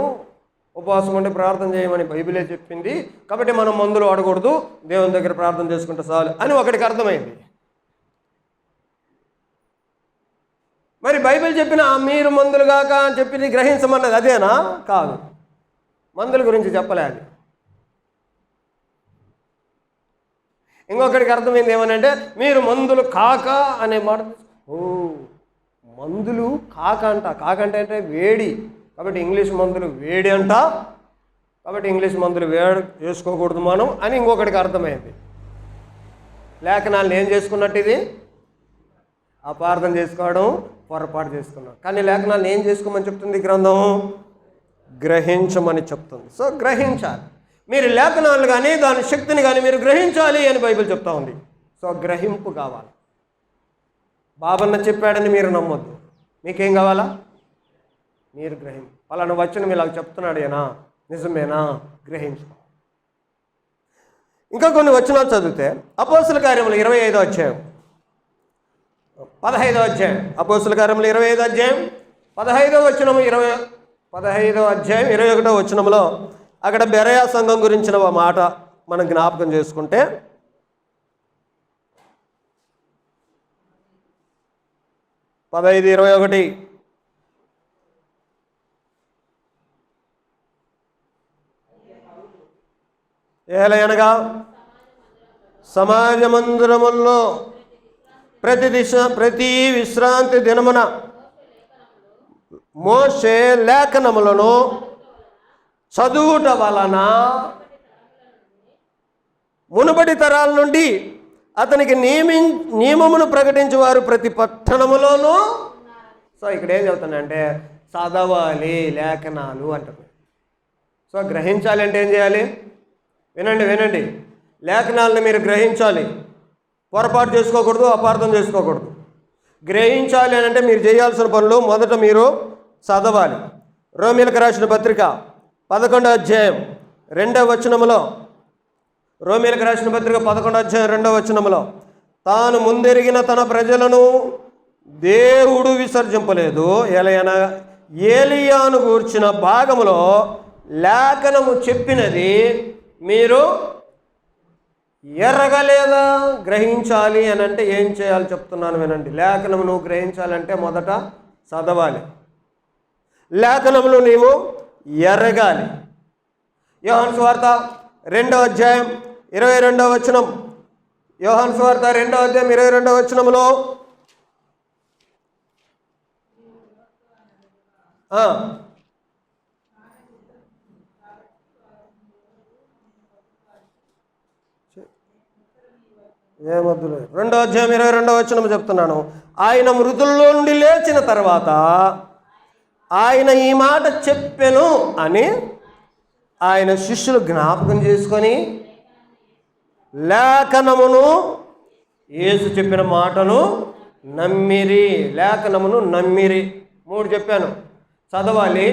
ఉపవాసం ఉండి ప్రార్థన చేయమని బైబిలే చెప్పింది, కాబట్టి మనం మందులు వాడకూడదు, దేవుని దగ్గర ప్రార్థన చేసుకుంటే చాలు అని ఒకటికి అర్థమైంది. మరి బైబిల్ చెప్పిన మీరు మందులు కాక అని చెప్పింది గ్రహించమన్నది అదేనా? కాదు, మందుల గురించి చెప్పలేదు. ఇంకొకటికి అర్థమైంది ఏమనంటే మీరు మందులు కాక అనే మాట. ఓ, మందులు కాక అంట. కాక అంటే వేడి, కాబట్టి ఇంగ్లీష్ మందులు వేడి అంట, కాబట్టి ఇంగ్లీష్ మందులు వేడి వేసుకోకూడదు మనం అని ఇంకొకటికి అర్థమైంది. లేఖనాలను ఏం చేసుకున్నట్టు ఇది? అపార్థం చేసుకోవడం, పొరపాటు చేసుకున్నాం. కానీ లేఖనాలను ఏం చేసుకోమని చెప్తుంది గ్రంథం? గ్రహించమని చెప్తుంది. సో గ్రహించాలి. మీరు లేఖనాలు కానీ దాని శక్తిని కానీ మీరు గ్రహించాలి అని బైబిల్ చెప్తా ఉంది. సో గ్రహింపు కావాలి. బాబన్న చెప్పాడని మీరు నమ్మొద్దు. మీకేం కావాలా? మీరు గ్రహింపు. పలానా వచనం ఇలా చెప్తున్నాడేనా, నిజమేనా? గ్రహించుకో. ఇంకా కొన్ని వచనాలు చదివితే అపోస్తుల కార్యములు 25వ అధ్యాయం 15వ అధ్యాయం, అపోస్తుల కార్యములు 25వ అధ్యాయం 15వ వచనము 15వ అధ్యాయం 21వ వచనంలో అక్కడ బెరయా సంఘం గురించిన మాట మనం జ్ఞాపకం చేసుకుంటే, పదహైదు 21 ఏలయనగా సమాజ మందిరముల్లో ప్రతి విశ్రాంతి దినమున మోషే లేఖనములను చదువుట వలన మునుపటి తరాల నుండి అతనికి నియమమును ప్రకటించేవారు ప్రతి పట్టణములోనూ. సో ఇక్కడ ఏం చెబుతానంటే చదవాలి లేఖనాలు అంటారు. సో గ్రహించాలి అంటే ఏం చేయాలి? వినండి, లేఖనాలను మీరు గ్రహించాలి, పొరపాటు చేసుకోకూడదు, అపార్థం చేసుకోకూడదు. గ్రహించాలి అని అంటే మీరు చేయాల్సిన పనులు మొదట మీరు చదవాలి. రోమీలకు రాసిన పత్రిక 11వ అధ్యాయం 2వ వచనములో, రోమీలకు రాసిన పత్రిక 11వ అధ్యాయం 2వ వచనములో, తాను ముందెరిగిన తన ప్రజలను దేవుడు విసర్జింపలేదు. ఏలియాను గూర్చిన భాగములో లేఖనము చెప్పినది మీరు ఎరగలేదా? గ్రహించాలి అని అంటే ఏం చేయాలి చెప్తున్నాను వినండి. లేఖనమును గ్రహించాలంటే మొదట చదవాలి, లేఖనమును నీవు ఎరగాలి. యోహాను సువార్త 2వ అధ్యాయం 22వ వచనం, యోహాను సువార్త 2వ అధ్యాయం 22వ వచనంలో ఏమొద్దులే, 2వ అధ్యాయం 22వ వచనం చెప్తున్నాను. ఆయన మృతుల్లో నుండి లేచిన తర్వాత ఆయన ఈ మాట చెప్పెను అని ఆయన శిష్యులు జ్ఞాపకం చేసుకొని లేఖనమును, యేసు చెప్పిన మాటను నమ్మిరి. లేఖనమును నమ్మిరి. 3 చెప్పాను. చదవాలి,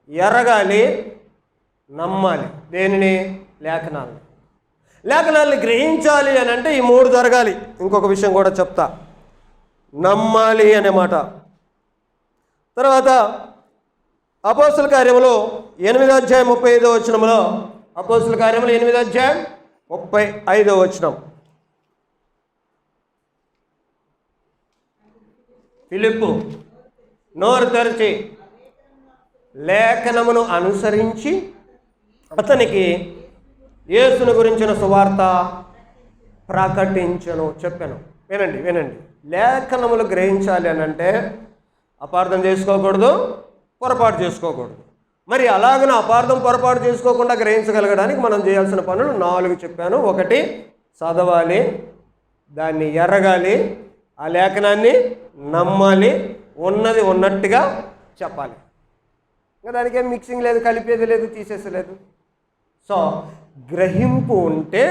ఎరగాలి, నమ్మాలి. దేనిని? లేఖనాలు. లేఖనాలను గ్రహించాలి అని అంటే ఈ 3 జరగాలి. ఇంకొక విషయం కూడా చెప్తా, నమ్మాలి అనే మాట. తర్వాత అపోస్తుల కార్యములు 8వ అధ్యాయం 35వ వచనంలో, అపోస్తుల కార్యములు 8వ అధ్యాయం 35వ వచనం, ఫిలిప్పు నోరు తెరిచి లేఖనమును అనుసరించి అతనికి యేసును గురించిన సువార్త ప్రకటించను చెప్పాను. వినండి, లేఖనములు గ్రహించాలి అని అంటే అపార్థం చేసుకోకూడదు, పొరపాటు చేసుకోకూడదు. మరి అలాగనే అపార్థం పొరపాటు చేసుకోకుండా గ్రహించగలగడానికి మనం చేయాల్సిన పనులు 4 చెప్పాను. 1 చదవాలి, దాన్ని ఎరగాలి, ఆ లేఖనాన్ని నమ్మాలి, ఉన్నది ఉన్నట్టుగా చెప్పాలి. ఇంకా దానికి ఏం మిక్సింగ్ లేదు, కలిపేది లేదు, తీసేసలేదు. సో గ్రహింపు ఉంటే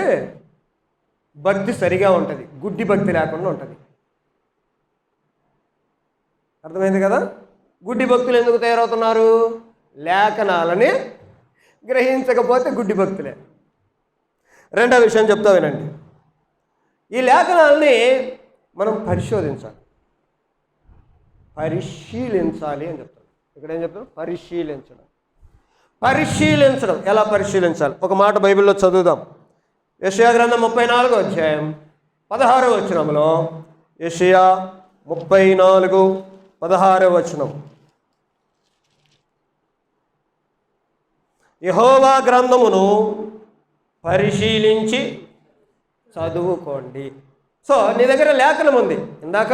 భక్తి సరిగా ఉంటుంది, గుడ్డి భక్తి లేకుండా ఉంటుంది. అర్థమైంది కదా? గుడ్డి భక్తులు ఎందుకు తయారవుతున్నారు? లేఖనాలని గ్రహించకపోతే గుడ్డి భక్తులే. 2వ విషయం చెప్తా వినండి. ఈ లేఖనాలని మనం పరిశీలించాలి అని చెప్తాను. ఇక్కడ ఏం చెప్తాం? పరిశీలించడం. పరిశీలించడం ఎలా పరిశీలించాలి? ఒక మాట బైబిల్లో చదువుదాం. యెషయా గ్రంథం 34వ అధ్యాయం 16వ వచనంలో, యెషయా 34:16 వచనం. యెహోవా గ్రంథమును పరిశీలించి చదువుకోండి. సో నీ దగ్గర లేఖనం ఉంది, ఇందాక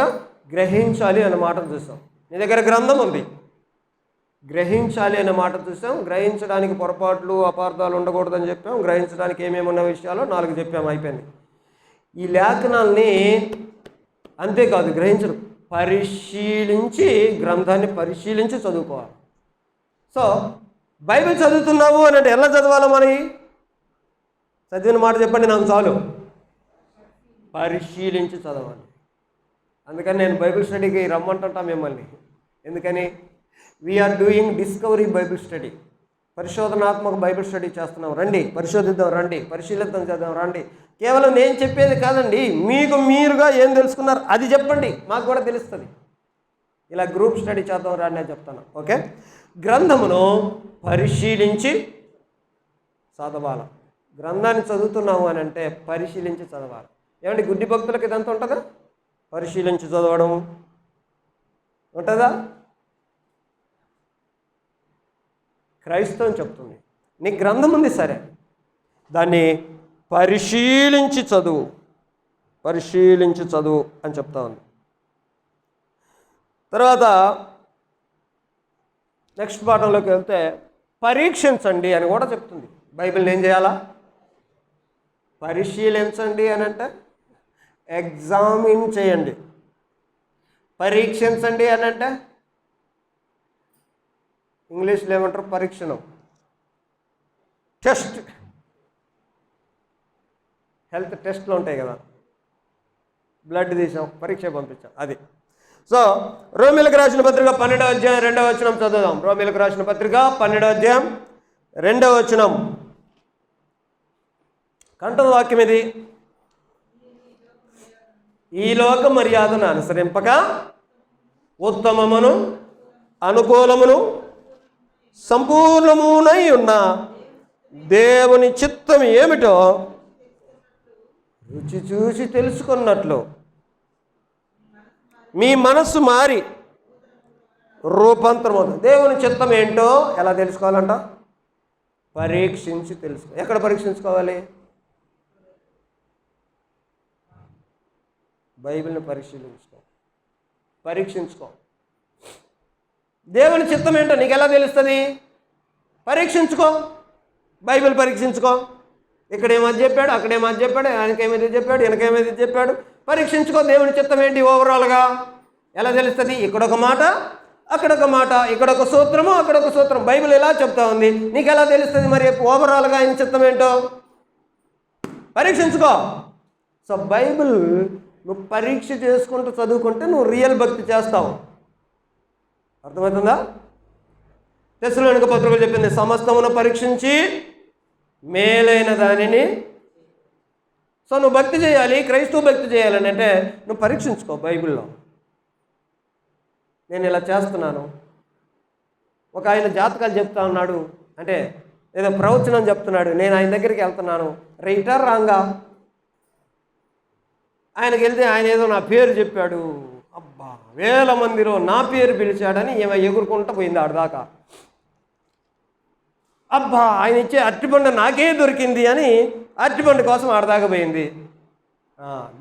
గ్రహించాలి అనే మాటను చూసాం. నీ దగ్గర గ్రంథం ఉంది, గ్రహించాలి అనే మాట చూసాం. గ్రహించడానికి పొరపాట్లు అపార్థాలు ఉండకూడదని చెప్పాం. గ్రహించడానికి ఏమేమి ఉన్న విషయాలు 4 చెప్పాం, అయిపోయింది. ఈ లేఖనాల్ని అంతేకాదు గ్రహించడం, పరిశీలించి, గ్రంథాన్ని పరిశీలించి చదువుకోవాలి. సో బైబిల్ చదువుతున్నావు అని అంటే ఎలా చదవాలి? మరి చదివిన మాట చెప్పండి నాకు చాలు. పరిశీలించి చదవాలి. అందుకని నేను బైబిల్ స్టడీకి రమ్మంటుంటా మిమ్మల్ని. ఎందుకని? We are doing discovery Bible study, పరిశోధనాత్మక బైబిల్ స్టడీ చేస్తున్నాం. రండి పరిశోధిద్దాం, రండి పరిశీలిద్దాం, చేద్దాం, రండి. కేవలం నేను చెప్పేది కాదండి, మీకు మీరుగా ఏం తెలుసుకున్నారు అది చెప్పండి, మాకు కూడా తెలుస్తుంది. ఇలా గ్రూప్ స్టడీ చేద్దాం రండి అని చెప్తాను. ఓకే, గ్రంథమును పరిశీలించి చదవాలి. గ్రంథాన్ని చదువుతున్నాము అని అంటే పరిశీలించి చదవాలి. ఏమంటే గుడ్డి భక్తులకు ఇదంతా ఉంటుందా? పరిశీలించి చదవడం ఉంటుందా? క్రైస్తవం చెప్తుంది, నీ గ్రంథం ఉంది సరే, దాన్ని పరిశీలించి చదువు, పరిశీలించి చదువు అని చెప్తా ఉంది. తర్వాత నెక్స్ట్ పాఠంలోకి వెళ్తే పరీక్షించండి అని కూడా చెప్తుంది. బైబిల్ని ఏం చేయాలా? పరిశీలించండి అని అంటే ఎగ్జామిన్ చేయండి. పరీక్షించండి అని అంటే ఇంగ్లీష్లో ఏమంటారు? పరీక్షణం, టెస్ట్. హెల్త్ టెస్ట్లు ఉంటాయి కదా, బ్లడ్ తీసాం, పరీక్ష పంపించాం, అది. సో రోమీలకు రాసిన పత్రిక 12వ అధ్యాయం 2వ వచనం చదువుదాం. రోమీలకు రాసిన పత్రిక 12వ అధ్యాయం 2వ వచనం. కంఠం వాక్యం ఇది. ఈ లోక మర్యాదను అనుసరింపక ఉత్తమమును అనుకూలమును సంపూర్ణమునై ఉన్న దేవుని చిత్తం ఏమిటో రుచి చూసి తెలుసుకున్నట్లు మీ మనస్సు మారి రూపాంతరం అవుతుంది. దేవుని చిత్తం ఏంటో ఎలా తెలుసుకోవాలంట? పరీక్షించి తెలుసుకో. ఎక్కడ పరీక్షించుకోవాలి? బైబిల్ని పరీక్షించుకో. దేవుని చిత్తం ఏంటో నీకు ఎలా తెలుస్తుంది? పరీక్షించుకో, బైబిల్ పరీక్షించుకో. ఇక్కడేమది చెప్పాడు, అక్కడేమది చెప్పాడు, ఆయనకేమేది చెప్పాడు, ఈయనకేమేది చెప్పాడు. పరీక్షించుకో, దేవుని చిత్తం ఏంటి ఓవరాల్గా ఎలా తెలుస్తుంది? ఇక్కడొక మాట, అక్కడొక మాట, ఇక్కడొక సూత్రము, అక్కడొక సూత్రం. బైబిల్ ఎలా చెప్తా ఉంది, నీకు ఎలా తెలుస్తుంది మరి ఓవరాల్గా ఆయన చిత్తం ఏంటో? పరీక్షించుకో. సో బైబిల్ నువ్వు పరీక్ష చేసుకుంటూ చదువుకుంటే నువ్వు రియల్ భక్తి చేస్తావు. అర్థమవుతుందా? తెస్సలోనిక పత్రికలో చెప్పింది, సమస్తమును పరీక్షించి మేలైన దానిని. సో నువ్వు భక్తి చేయాలి, క్రైస్తవ భక్తి చేయాలని అంటే నువ్వు పరీక్షించుకో. బైబిల్లో నేను ఇలా చేస్తున్నాను, ఒక ఆయన జాతకాలు చెప్తా ఉన్నాడు అంటే ఏదో ప్రవచనం చెప్తున్నాడు, నేను ఆయన దగ్గరికి వెళ్తున్నాను, రైటా రాంగా? ఆయనకి వెళ్తే ఆయన ఏదో నా పేరు చెప్పాడు, అబ్బా వేల మందిలో నా పేరు పిలిచాడని ఏమో ఎగురుకుంటూ పోయింది ఆడదాకా. అబ్బా ఆయన ఇచ్చే అరటిపండు నాకే దొరికింది అని అరటిపండు కోసం ఆడదాకా పోయింది.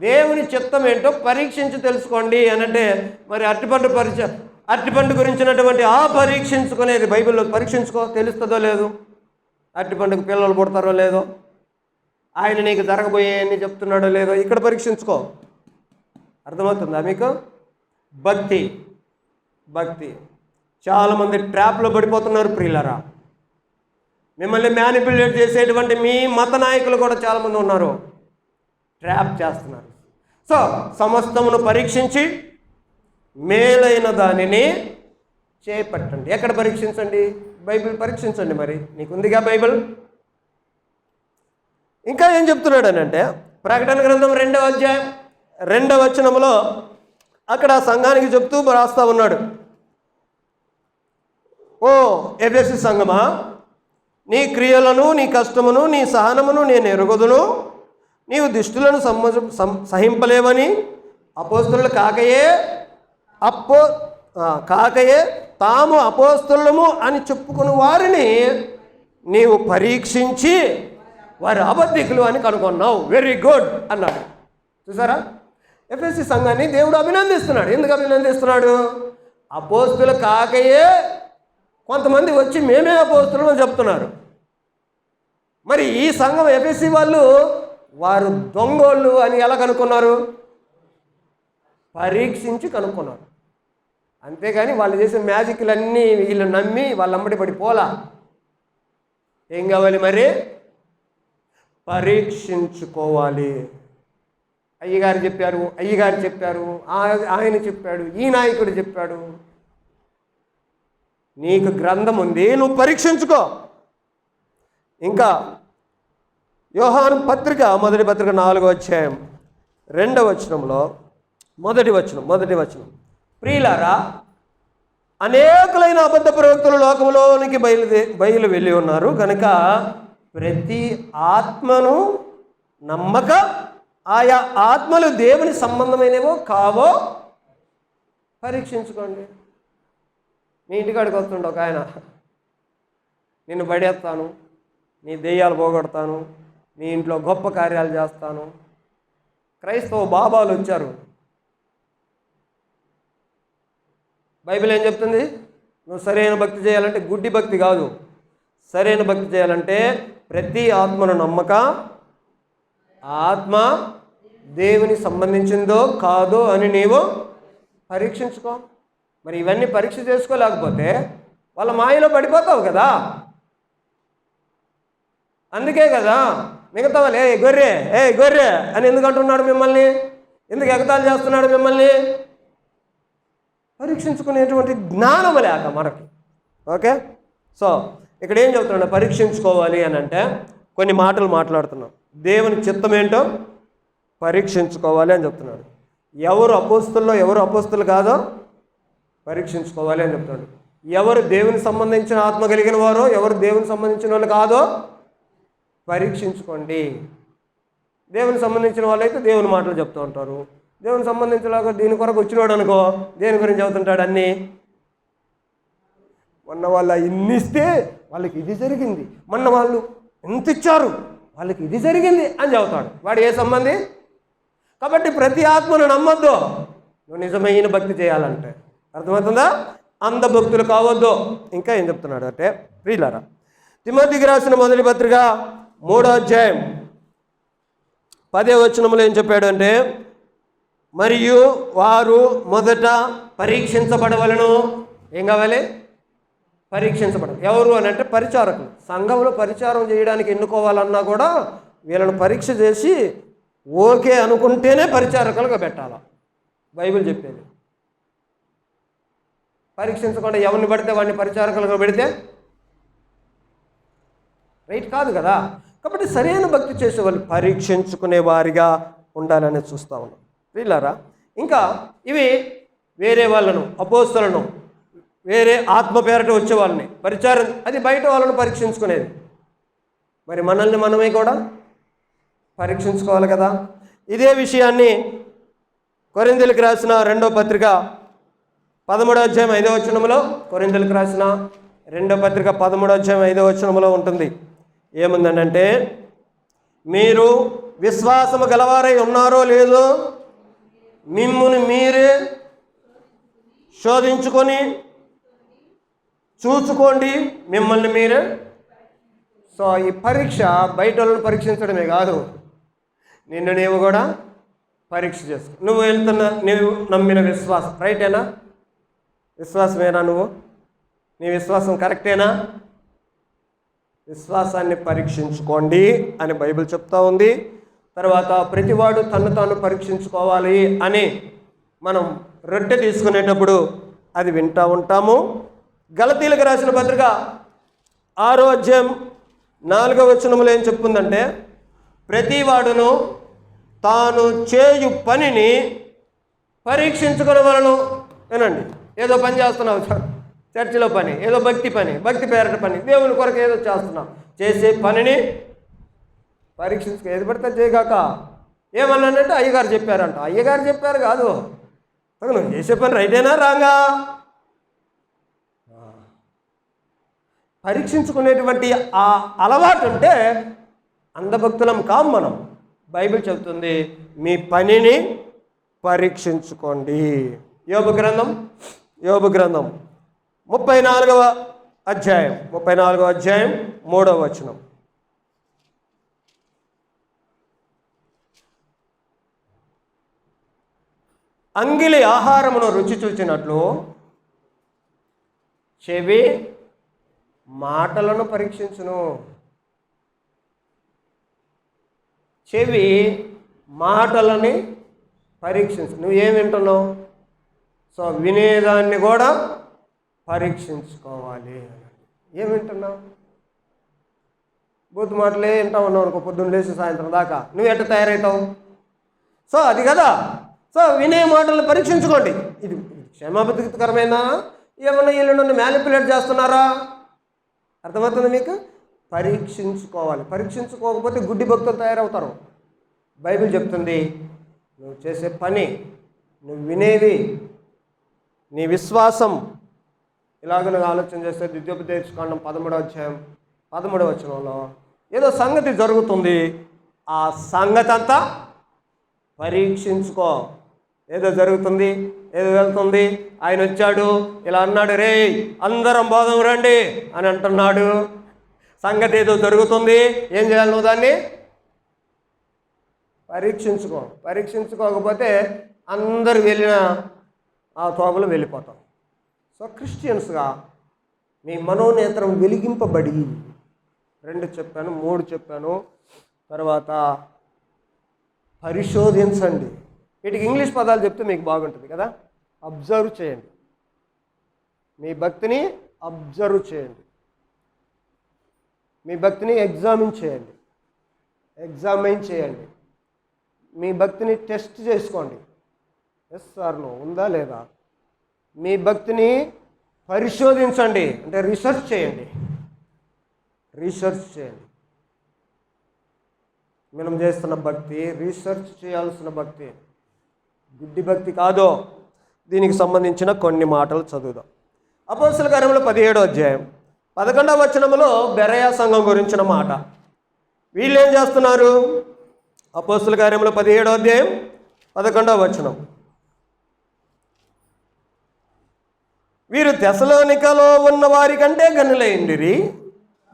దేవుని చిత్తం ఏంటో పరీక్షించి తెలుసుకోండి అని అంటే మరి అరటిపండు గురించినటువంటి ఆ పరీక్షించుకునేది బైబిల్లో పరీక్షించుకో, తెలుస్తుందో లేదు, అరటిపండుకు పిల్లలు పుడతారో లేదో, ఆయన నీకు జరగబోయేయని చెప్తున్నాడో లేదో ఇక్కడ పరీక్షించుకో. అర్థమవుతుందా మీకు? భక్తి చాలామంది ట్రాప్లో పడిపోతున్నారు ప్రియులారా. మిమ్మల్ని మ్యానిపులేట్ చేసేటువంటి మీ మత నాయకులు కూడా చాలామంది ఉన్నారు, ట్రాప్ చేస్తున్నారు. సో సమస్తమును పరీక్షించి మేలైన దానిని చేపట్టండి. ఎక్కడ పరీక్షించండి? బైబిల్ పరీక్షించండి. మరి నీకుందిగా బైబిల్. ఇంకా ఏం చెప్తున్నాడు అని అంటే ప్రకటన గ్రంథం 2వ అధ్యాయం 2వ వచనంలో అక్కడ సంఘానికి చెప్తూ రాస్తా ఉన్నాడు. ఓ ఎఫెసు సంఘమా, నీ క్రియలను, నీ కష్టమును, నీ సహనమును నేను ఎరుగుదును. నీవు దుష్టులను సహింపలేవని అపోస్తలులు కాకయే తాము అపోస్తలుము అని చెప్పుకుని వారిని నీవు పరీక్షించి వారి అబద్ధికులు అని కనుగొన్నావు. వెరీ గుడ్ అన్నాడు. చూసారా, ఎఫెసీ సంఘాన్ని దేవుడు అభినందిస్తున్నాడు. ఎందుకు అభినందిస్తున్నాడు? అపోస్తులు కాకయే కొంతమంది వచ్చి మేమే అపోస్తులు అని చెప్తున్నారు. మరి ఈ సంఘం ఎఫెసీ వాళ్ళు వారు దొంగోళ్ళు అని ఎలా కనుక్కున్నారు? పరీక్షించి కనుక్కున్నారు. అంతేగాని వాళ్ళు చేసే మ్యాజిక్లన్నీ వీళ్ళు నమ్మి వాళ్ళంబడి పడిపోలా. ఏం కావాలి మరి? పరీక్షించుకోవాలి. అయ్యగారు చెప్పారు, ఆయన చెప్పాడు, ఈ నాయకుడు చెప్పాడు. నీకు గ్రంథం ఉంది, నువ్వు పరీక్షించుకో. ఇంకా యోహాను పత్రిక మొదటి పత్రిక 4వ అధ్యాయం 2వ వచనంలో మొదటి వచనం, ప్రియులారా, అనేకులైన అబద్ధ ప్రవక్తలు లోకంలోనికి బయలు వెళ్ళి ఉన్నారు కనుక ప్రతి ఆత్మను నమ్మక ఆయా ఆత్మలు దేవుని సంబంధమైనవో కావో పరీక్షించుకోండి. మీ ఇంటికాడికి వస్తుండే ఒక ఆయన, నిన్ను పడేస్తాను, నీ దెయ్యాలు పోగొడతాను, నీ ఇంట్లో గొప్ప కార్యాలు చేస్తాను. క్రైస్తవ బాబాలు వచ్చారు. బైబిల్ ఏం చెప్తుంది? నువ్వు సరైన భక్తి చేయాలంటే గుడ్డి భక్తి కాదు, సరైన భక్తి చేయాలంటే ప్రతి ఆత్మను నమ్మక ఆత్మ దేవుని సంబంధించిందో కాదో అని నీవు పరీక్షించుకో. మరి ఇవన్నీ పరీక్ష చేసుకోలేకపోతే వాళ్ళ మాయలో పడిపోతావు కదా. అందుకే కదా మిగతా వాళ్ళు గొర్రె అని ఎందుకు అంటున్నాడు మిమ్మల్ని? ఎందుకు ఎగతాళి చేస్తున్నాడు మిమ్మల్ని? పరీక్షించుకునేటువంటి జ్ఞానం లేక మనకి. ఓకే, సో ఇక్కడ ఏం చెప్తున్నాడు? పరీక్షించుకోవాలి అని అంటే కొన్ని మాటలు మాట్లాడుతున్నాం. దేవుని చిత్తం ఏంటో పరీక్షించుకోవాలి అని చెప్తున్నాడు. ఎవరు అపోస్తుల్లో ఎవరు అపోస్తులు కాదో పరీక్షించుకోవాలి అని చెప్తున్నాడు. ఎవరు దేవుని సంబంధించిన ఆత్మ కలిగిన వారో ఎవరు దేవుని సంబంధించిన వాళ్ళు కాదో పరీక్షించుకోండి. దేవుని సంబంధించిన వాళ్ళైతే దేవుని మాటలు చెప్తూ ఉంటారు. దేవుని సంబంధించిన దీని కొరకు వచ్చినాడు అనుకో, దేని గురించి చెబుతుంటాడు అన్నీ. మొన్న వాళ్ళు ఇన్ని ఇస్తే వాళ్ళకి ఇది జరిగింది, మొన్న వాళ్ళు ఎంత ఇచ్చారు వాళ్ళకి ఇది జరిగింది అని చెబుతాడు. వాడు ఏ సంబంధి? కాబట్టి ప్రతి ఆత్మను నమ్మొద్దు నువ్వు నిజమైన భక్తి చేయాలంటే. అర్థమవుతుందా? అంధభక్తులు కావద్దు. ఇంకా ఏం చెప్తున్నాడు అంటే, ప్రియులారా, తిమోతికి రాసిన మొదటి పత్రిక 3వ అధ్యాయం 10వ వచనంలో ఏం చెప్పాడు అంటే, మరియు వారు మొదట పరీక్షించబడవలను. ఏం కావాలి? పరీక్షించబడాలి. ఎవరు అని అంటే పరిచారకులు. సంఘంలో పరిచారం చేయడానికి ఎన్నుకోవాలన్నా కూడా వీళ్ళని పరీక్ష చేసి ఓకే అనుకుంటేనే పరిచారకులుగా పెట్టాలా బైబిల్ చెప్పేది. పరీక్షించకుండా ఎవరిని పడితే వాడిని పరిచారకులుగా పెడితే రైట్ కాదు కదా. కాబట్టి సరైన భక్తి చేసే వాళ్ళు పరీక్షించుకునే వారిగా ఉండాలని చూస్తూ ఉన్నాం. వీళ్ళారా, ఇంకా ఇవి వేరే వాళ్ళను, అపోస్తలను, వేరే ఆత్మ పేరట వచ్చే వాళ్ళని పరిచారం, అది బయట వాళ్ళను పరీక్షించుకునేది. మరి మనల్ని మనమే కూడా పరీక్షించుకోవాలి కదా. ఇదే విషయాన్ని కొరింథీయులకు రాసిన 2వ పత్రిక 13వ అధ్యాయం 5వ వచనంలో, కొరింథీయులకు రాసిన 2వ పత్రిక 13వ అధ్యాయం 5వ వచనంలో ఉంటుంది. ఏముందనంటే, మీరు విశ్వాసము గలవారై ఉన్నారో లేదో మిమ్మును మీరే శోధించుకొని చూసుకోండి, మిమ్మల్ని మీరే. సో ఈ పరీక్ష బయట వాళ్ళని పరీక్షించడమే కాదు, నిన్ను నీవు కూడా పరీక్ష చేసుకో. నువ్వు నువ్వు నమ్మిన విశ్వాసం రైటేనా? విశ్వాసమేనా? నీ విశ్వాసం కరెక్టేనా? విశ్వాసాన్ని పరీక్షించుకోండి అని బైబిల్ చెప్తా ఉంది. తర్వాత ప్రతివాడు తను తాను పరీక్షించుకోవాలి అని మనం రొట్టె తీసుకునేటప్పుడు అది వింటూ ఉంటాము. గలతీయులకు రాసిన పత్రిక 6వ అధ్యాయం 4వ వచనంలో ఏం చెప్తుందంటే, ప్రతివాడును తాను చేయు పనిని పరీక్షించుకునే వలన. ఏనండి, ఏదో పని చేస్తున్నావు, చర్చిలో పని, ఏదో భక్తి పని, భక్తి పేరట పని, దేవుని కొరకు ఏదో చేస్తున్నాం. చేసే పనిని పరీక్షించుకో. ఏది పడితే చేయగాక. ఏమన్నానంటే అయ్యగారు చెప్పారంట. అయ్యగారు చెప్పారు కాదు, నువ్వు చేసే పని రైటేనా రాంగా పరీక్షించుకునేటువంటి ఆ అలవాటు ఉంటే అంధభక్తులం కాం మనం. బైబిల్ చెబుతుంది మీ పనిని పరీక్షించుకోండి. యోబు గ్రంథం 34వ అధ్యాయం 3వ వచనం. అంగిలి ఆహారమును రుచి చూచినట్లు చెవి మాటలను పరీక్షించును. చెవి మాటలని పరీక్షించు. నువ్వేం వింటున్నావు? సో వినేదాన్ని కూడా పరీక్షించుకోవాలి. ఏం వింటున్నావు? బూతు మాటలే వింటా ఉన్నావు అనుకో, పొద్దున్న లేచి సాయంత్రం దాకా, నువ్వు ఎట్ట తయారవుతావు? సో అది కదా. సో వినే మాటలను పరీక్షించుకోండి. ఇది క్షేమాభివృద్ధికరమైనా ఏమన్నా వీళ్ళు నన్ను మ్యానిపులేట్ చేస్తున్నారా? అర్థమవుతుంది మీకు? పరీక్షించుకోవాలి. పరీక్షించుకోకపోతే గుడ్డి భక్తులు తయారవుతారు. బైబిల్ చెప్తుంది నువ్వు చేసే పని, నువ్వు వినేవి, నీ విశ్వాసం ఇలాగ నువ్వు ఆలోచన చేస్తే ద్వితీయోపదేశకాండం 13వ అధ్యాయం 13వ వచనంలో ఏదో సంగతి జరుగుతుంది, ఆ సంగతి అంతా పరీక్షించుకో. ఏదో జరుగుతుంది, ఏదో వెళ్తుంది, ఆయన వచ్చాడు ఇలా అన్నాడు, రే అందరం బోధం రండి అని అంటున్నాడు. సంగతి ఏదో జరుగుతుంది, ఏం చేయాలి? నువ్వు దాన్ని పరీక్షించుకో. పరీక్షించుకోకపోతే అందరు వెళ్ళిన ఆ తోమలు వెళ్ళిపోతాం. సో క్రిస్టియన్స్గా మీ మనోనేత్రం వెలిగింపబడి 2 చెప్పాను, 3 చెప్పాను, తర్వాత పరిశోధించండి. వీటికి ఇంగ్లీష్ పదాలు చెప్తే మీకు బాగుంటుంది కదా. అబ్జర్వ్ చేయండి, మీ భక్తిని అబ్జర్వ్ చేయండి, మీ భక్తిని ఎగ్జామిన్ చేయండి, మీ భక్తిని టెస్ట్ చేసుకోండి. ఎస్ సార్ నో ఉందా లేదా. మీ భక్తిని పరిశోధించండి, అంటే రీసెర్చ్ చేయండి. మనం చేస్తున్న భక్తి రీసెర్చ్ చేయాల్సిన భక్తి, గుడ్డి భక్తి కాదు. దీనికి సంబంధించిన కొన్ని మాటలు చదువుదాం. అపోస్తల కార్యములు 17వ అధ్యాయం 11వ వచనంలో బెరయా సంఘం గురించిన మాట. వీళ్ళు ఏం చేస్తున్నారు? అపోస్తల కార్యములు 17వ అధ్యాయం 11వ వచనం. వీరు తెసలోనికలో ఉన్న వారి కంటే గనులైండిరి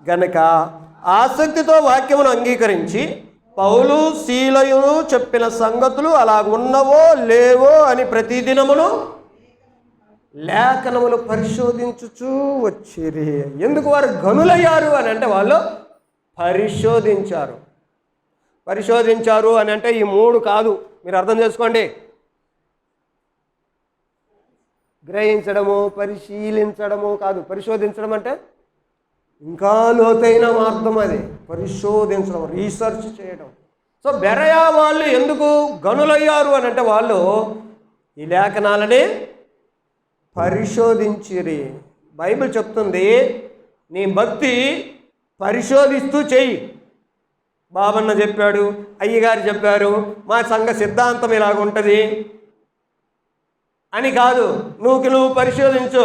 గనక ఆసక్తితో వాక్యమును అంగీకరించి పౌలు శీలయును చెప్పిన సంగతులు అలాగున్నవో లేవో అని ప్రతిదినమును లేఖనములు పరిశోధించుచూ వచ్చిరి. ఎందుకు వారు గనులయ్యారు అని అంటే వాళ్ళు పరిశోధించారు అని అంటే ఈ 3 కాదు, మీరు అర్థం చేసుకోండి. గ్రహించడము, పరిశీలించడము కాదు. పరిశోధించడం అంటే ఇంకా లోతైన అర్థం, అది పరిశోధించడం, రీసెర్చ్ చేయడం. సో బెరయా వాళ్ళు ఎందుకు గనులయ్యారు అని అంటే వాళ్ళు ఈ లేఖనాలని పరిశోధించిరి. బైబిల్ చెప్తుంది నీ భక్తి పరిశోధిస్తూ చెయ్యి. బాబన్న చెప్పాడు, అయ్యగారు చెప్పారు, మా సంఘ సిద్ధాంతం ఇలాగుంటుంది అని కాదు. నువ్వు పరిశోధించు.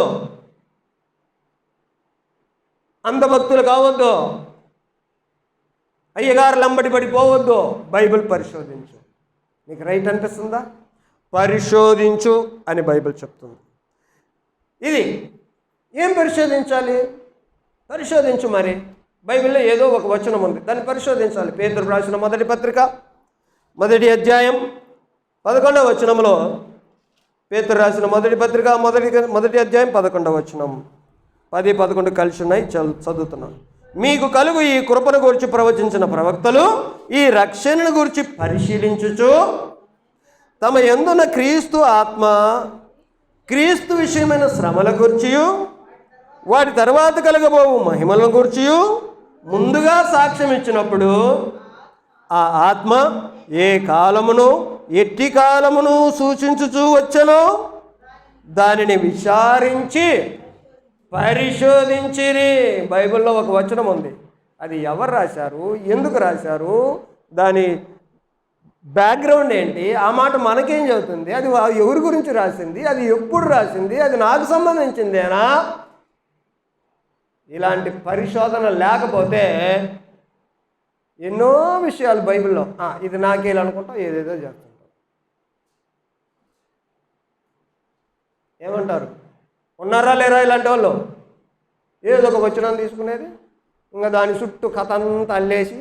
అంధభక్తులు కావద్దు, అయ్యగారు లంబడి పడిపోవద్దు. బైబిల్ పరిశోధించు. నీకు రైట్ అనిపిస్తుందా? పరిశోధించు అని బైబిల్ చెప్తుంది. ఇది ఏం పరిశోధించాలి? పరిశోధించు. మరి బైబిల్లో ఏదో ఒక వచనం ఉంది, దాన్ని పరిశోధించాలి. పేతురు రాసిన మొదటి పత్రిక 1వ అధ్యాయం 11వ వచనంలో, పేతురు రాసిన మొదటి పత్రిక మొదటి అధ్యాయం 11వ వచనం, 10, 11 కలిసి ఉన్నాయి, చదువుతున్నాం. మీకు కలుగు ఈ కృపను గురించి ప్రవచించిన ప్రవక్తలు ఈ రక్షణను గురించి పరిశీలించుచు తమ యందున్న క్రీస్తు ఆత్మ, క్రీస్తు విషయమైన శ్రమల గురించియు వాటి తర్వాత కలగబోవు మహిమలను గురించియు ముందుగా సాక్ష్యం ఇచ్చినప్పుడు ఆ ఆత్మ ఏ కాలమును ఎట్టి కాలమును సూచించుచూ వచ్చనో దానిని విచారించి పరిశోధించిరి. బైబిల్లో ఒక వచనం ఉంది, అది ఎవరు రాశారు, ఎందుకు రాశారు, దాని బ్యాక్గ్రౌండ్ ఏంటి, ఆ మాట మనకేం చెబుతుంది, అది ఎవరి గురించి రాసింది, అది ఎప్పుడు రాసింది, అది నాకు సంబంధించిందేనా? ఇలాంటి పరిశోధన లేకపోతే ఎన్నో విషయాలు బైబిల్లో ఇది నాకేయాలనుకుంటాం, ఏదేదో చేస్తుంటాం. ఏమంటారు, ఉన్నారా లేరా ఇలాంటి వాళ్ళు? ఏదో ఒక వచనం తీసుకునేది, ఇంకా దాని చుట్టూ కథ అంతా అల్లేసి.